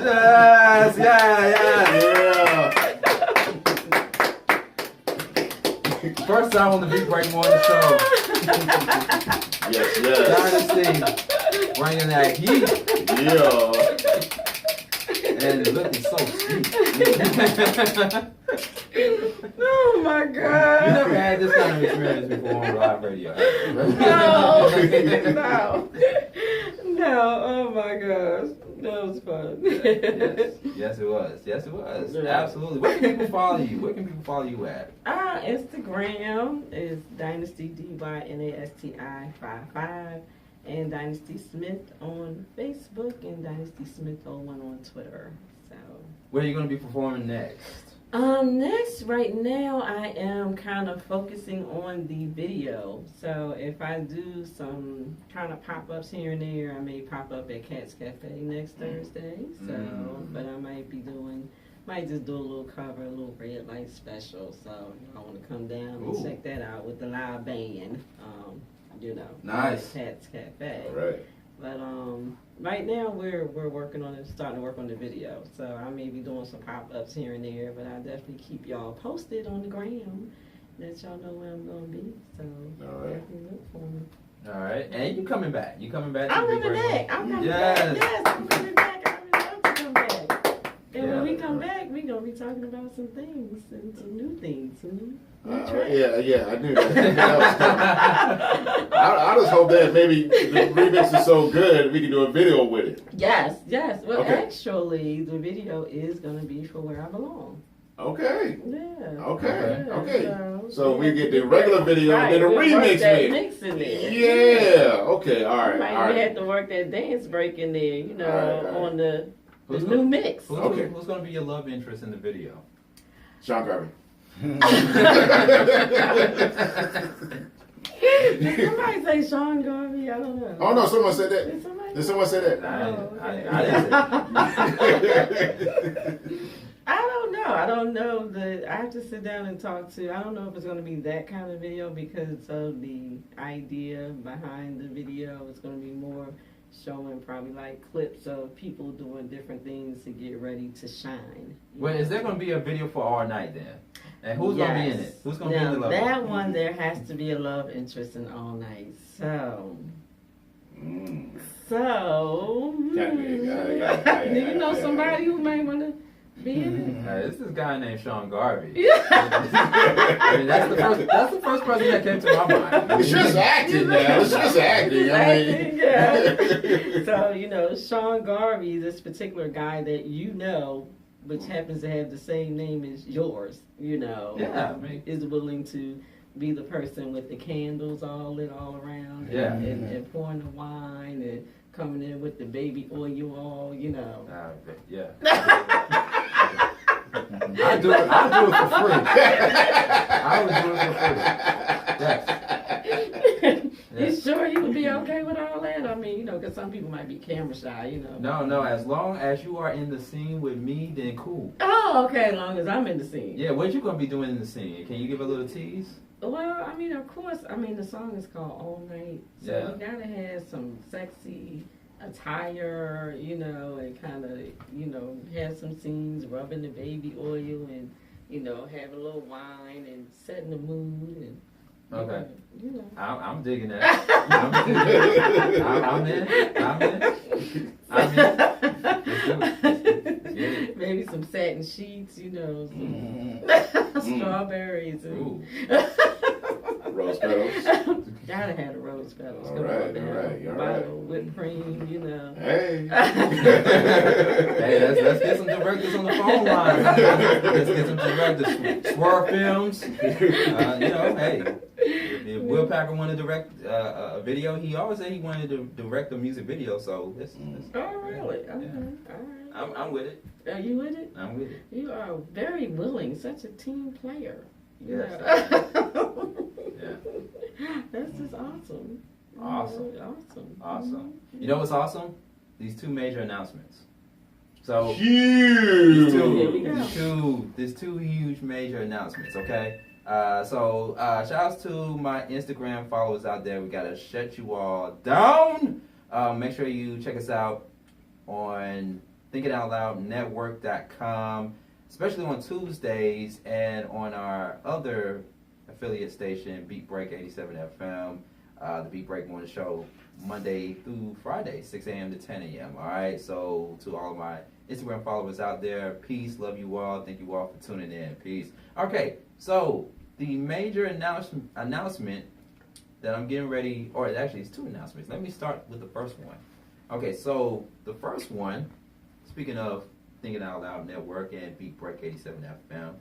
Yes, yeah. First time on the Beat Break Morning Show. Yes. Dynasty, bringing that heat. Yeah. And looking so sweet. Oh my You God. never had this kind of experience before on live radio. No. No, oh my gosh. That was fun. Yes, it was. Yes, it was. Yeah. Absolutely. Where can people follow you? Where can people follow you at? Instagram is Dynasty DYNASTI 55 and Dynasty Smith on Facebook and Dynasty Smith 01 on Twitter. So Where are you going to be performing next? next, right now, I am kind of focusing on the video. So if I do some kind of pop-ups here and there, I may pop up at Cat's Cafe next Thursday. So, but I might just do a little cover, a little red light special. So I want to come down and check that out with the live band. Nice. Cat's Cafe. All right. But right now we're working on it, starting to work on the video. So I may be doing some pop-ups here and there, but I'll definitely keep y'all posted on the gram. Let y'all know where I'm gonna be. So All right. definitely look for me. All right. And you coming back. You coming back to I'm the coming Big back. Break? I'm coming Yes. back. Yes, I'm coming back. I would love to come back. And Yeah. when we come back, we're gonna be talking about some things and some new things. Some new tracks. Yeah, I knew that. That was coming. I just hope that maybe the remix is so good we can do a video with it. Yes. Well, Okay. actually, the video is gonna be for Where I Belong. Okay. Yeah. Okay. Yeah, Okay. So So we get the regular video and then a we'll work remix that mix. mix in there. Yeah. Okay. All right. You might All right. have to work that dance break in there, All right. on the Who's new gonna- mix. Okay. Who's going to be your love interest in the video? Sean Garvey. Did somebody say Sean Garvey? I don't know. Oh no, someone said Did that. somebody? Did someone say that? I didn't I don't know that I have to sit down and talk to. I don't know if it's going to be that kind of video because of the idea behind the video. It's going to be more showing probably like clips of people doing different things to get ready to shine. Well, is there going to be a video for All Night then? And who's going to be in it? Who's going to be in the love? That one, there has to be a love interest in All Night. So. Do you know somebody who may want to be in it? This is a guy named Sean Garvey. Yeah. I mean, that's the first person that came to my mind. It's just acting now. It's just acting. I mean. Yeah. So, Sean Garvey, this particular guy that which happens to have the same name as yours, is willing to be the person with the candles all lit all around. Yeah. And pouring the wine and coming in with the baby oil all, Yeah. I do it for free. I would do it for free. Yes. You sure you would be okay with all that? I mean, because some people might be camera shy, No, as long as you are in the scene with me, then cool. Oh, okay, as long as I'm in the scene. Yeah, what you gonna be doing in the scene? Can you give a little tease? Well, I mean, of course, the song is called All Night, so Yeah. we gotta have some sexy attire, and kind of, have some scenes, rubbing the baby oil and, having a little wine and setting the mood and. Okay. You know. I'm digging that. I'm in. Let's do it. Maybe some satin sheets, some strawberries and Ooh. Rose petals. gotta have the rose petals. All Come right, on now. all right, all Bottle right. of whipped cream, Hey. Hey, let's get some directors on the phone line. Let's get some directors. Swerve Films. Hey. If Will Packer wanted to direct a video, he always said he wanted to direct a music video. So let's Oh, really? Okay. yeah. All right. I'm with it. Are you with it? I'm with it. You are very willing. Such a team player. Yes. Yeah. That's just awesome. Awesome. Awesome. Awesome. You know what's awesome? These two major announcements. So Huge. Here we go. there's two huge major announcements, okay? Shout outs to my Instagram followers out there. We gotta shut you all down. Make sure you check us out on thinkingoutloudnetwork.com, especially on Tuesdays and on our other affiliate station, Beat Break 87 FM, the Beat Break Morning Show, Monday through Friday, 6 a.m. to 10 a.m. All right, so to all of my Instagram followers out there, peace, love you all, thank you all for tuning in, peace. Okay, so the major announcement that I'm getting ready, or actually it's two announcements. Let me start with the first one. Okay, so the first one, speaking of Thinking Out Loud Network and Beat Break 87 FM,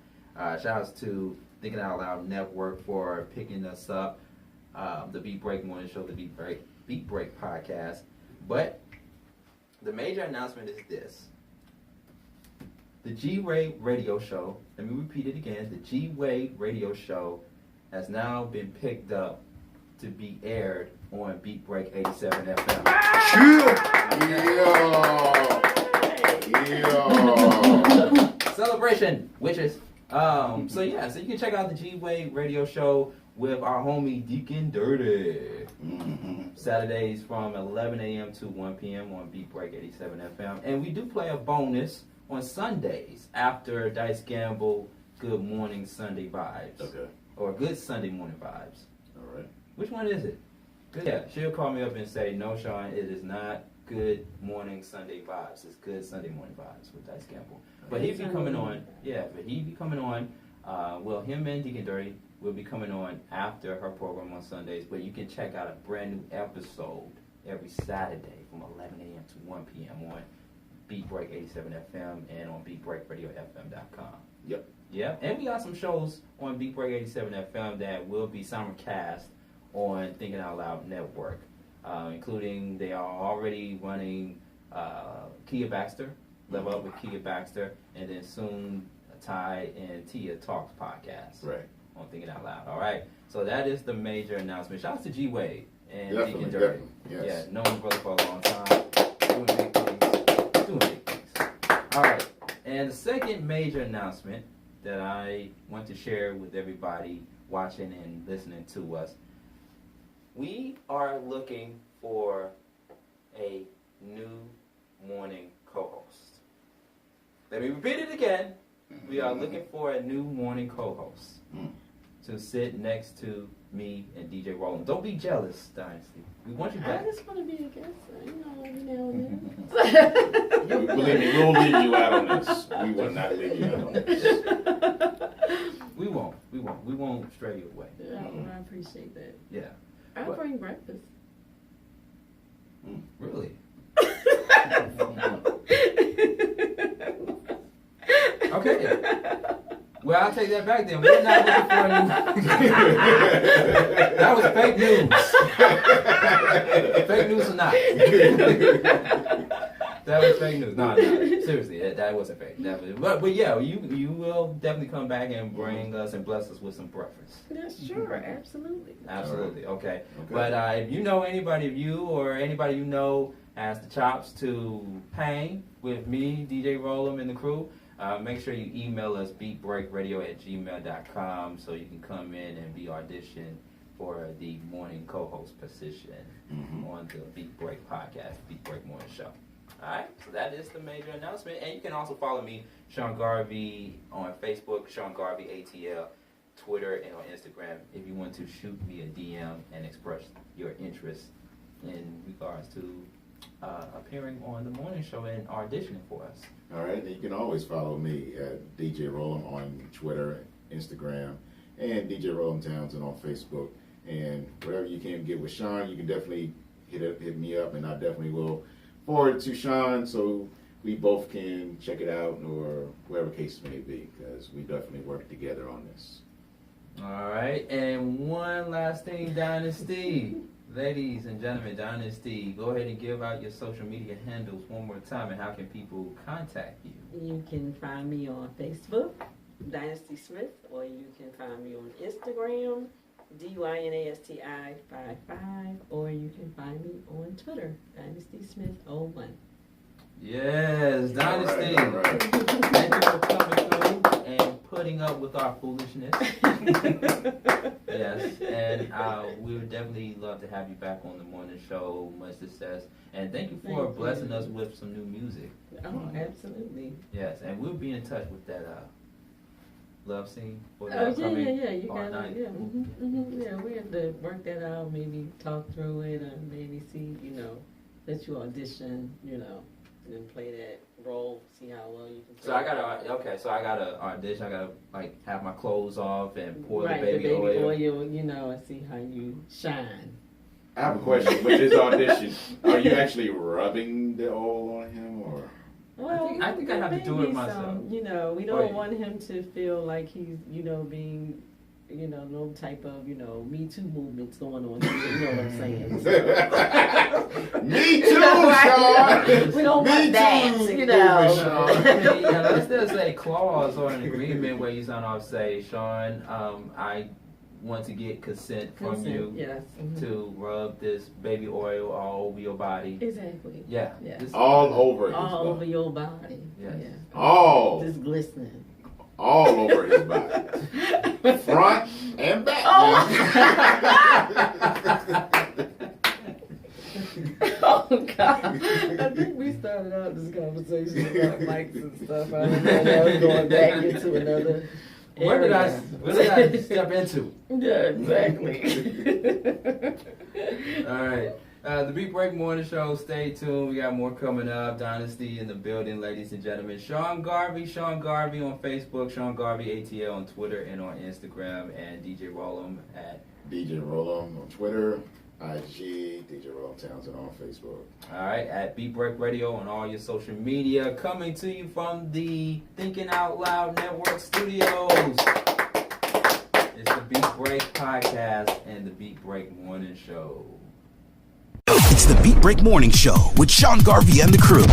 shout outs to Thinking Out Loud Network for picking us up, the Beat Break Morning Show, the Beat Break podcast. But the major announcement is this. The G-Wade Radio Show, let me repeat it again, the G-Wade Radio Show has now been picked up to be aired on Beat Break 87 FM. Yeah. Celebration, witches. So you can check out the G-Wade Radio Show with our homie Deacon Dirty. Saturdays from 11 a.m. to 1 p.m. on Beat Break 87 FM. And we do play a bonus on Sundays after Dice Gamble Good Morning Sunday Vibes. Okay. Or Good Sunday Morning Vibes. All right. Which one is it? Yeah, she'll call me up and say, no, Sean, it is not Good Morning Sunday Vibes. It's Good Sunday Morning Vibes with Dice Gamble. But he'll be coming on. Yeah, but he'll be coming on. Him and Deacon Dirty will be coming on after her program on Sundays. But you can check out a brand new episode every Saturday from 11 a.m. to 1 p.m. on Beat Break 87 FM and on BeatBreakRadioFM.com. Yep. Yeah, and we got some shows on Beat Break 87 FM that will be simulcast on Thinking Out Loud Network, including they are already running Kia Baxter, Level Up with Kia Baxter, and then soon Ty and Tia Talks podcast on Thinking Out Loud. All right, so that is the major announcement. Shout out to G Wade and Deacon Dirty. Yes. Yeah, known brother for a long time, doing big things. All right, and the second major announcement that I want to share with everybody watching and listening to us. We are looking for a new morning co-host. Let me repeat it again. We are looking for a new morning co-host to sit next to me and DJ Roland. Don't be jealous, Dynasty. We want you back. I just want to be a guest, every now and then. Believe me, we'll leave you out on this. We will not leave you out on this. We won't stray you away. Yeah, well, I appreciate that. Yeah. I'll bring breakfast. Really? Okay. Well, I'll take that back then. We're not looking for a new... That was fake news. Fake news or not? That was fake news. No, seriously, that wasn't fake. But yeah, you will definitely come back and bring us and bless us with some breakfast. That's sure, absolutely. Absolutely, okay. But if you know anybody of you or anybody you know has the chops to hang with me, DJ Rollum, and the crew, make sure you email us beatbreakradio@gmail.com so you can come in and be auditioned for the morning co-host position on the Beat Break podcast, Beat Break Morning Show. Alright, so that is the major announcement. And you can also follow me, Sean Garvey, on Facebook, Sean Garvey ATL, Twitter, and on Instagram if you want to shoot me a DM and express your interest in regards to appearing on the morning show and auditioning for us. All right, and you can always follow me at DJ Rollum on Twitter, Instagram, and DJ Rollum Townsend on Facebook. And whatever you can get with Sean, you can definitely hit me up, and I definitely will forward it to Sean so we both can check it out, or whatever case may be, because we definitely work together on this. All right, and one last thing, Dynasty. Ladies and gentlemen, Dynasty, go ahead and give out your social media handles one more time, and how can people contact you? You can find me on Facebook, Dynasty Smith, or you can find me on Instagram, DYNASTI55, or you can find me on Twitter, Dynasty Smith 01. Yes, Dynasty. All right. Thank you for coming through and putting up with our foolishness. Yes, and we would definitely love to have you back on the morning show. Much success, and thank you for blessing us with some new music. Oh, absolutely. Yes, and we'll be in touch with that love scene for the Oh, upcoming yeah. You part got 9. it. Yeah, yeah. We have to work that out. Maybe talk through it, and maybe see, let you audition. and play that role. See how well you can. So I gotta audition. I gotta like have my clothes off and pour right, the baby oil. you know, and see how you shine. I have a question. With this audition, are you actually rubbing the oil on him, or? Well, I think I have to do it myself. You know, we don't want him to feel like he's, you know, being, you know, no type of, you know, Me Too movements going on. You know what I'm saying? So. Me too, Sean. We don't want that, you know. Yeah, let's still say clause or an agreement where you sign off, say, Sean, I want to get consent from you yes. to rub this baby oil all over your body. Exactly. Yeah. Yeah. All over his all body. over your body. Yes. Yeah. All. Just glistening. All over his body. Front and back. Oh God! I think we started out this conversation about mics and stuff. I don't know. Now we're going back into another. What did I step into? Yeah, exactly. All right. The Beat Break Morning Show. Stay tuned. We got more coming up. Dynasty in the building, ladies and gentlemen. Sean Garvey on Facebook. Sean Garvey ATL on Twitter and on Instagram. And DJ Rollum at DJ Rollum on Twitter, IG, DJ Rollum Townsend on Facebook. All right, at Beat Break Radio on all your social media. Coming to you from the Thinking Out Loud Network Studios. It's the Beat Break Podcast and the Beat Break Morning Show. It's the Beat Break Morning Show with Sean Garvey and the crew.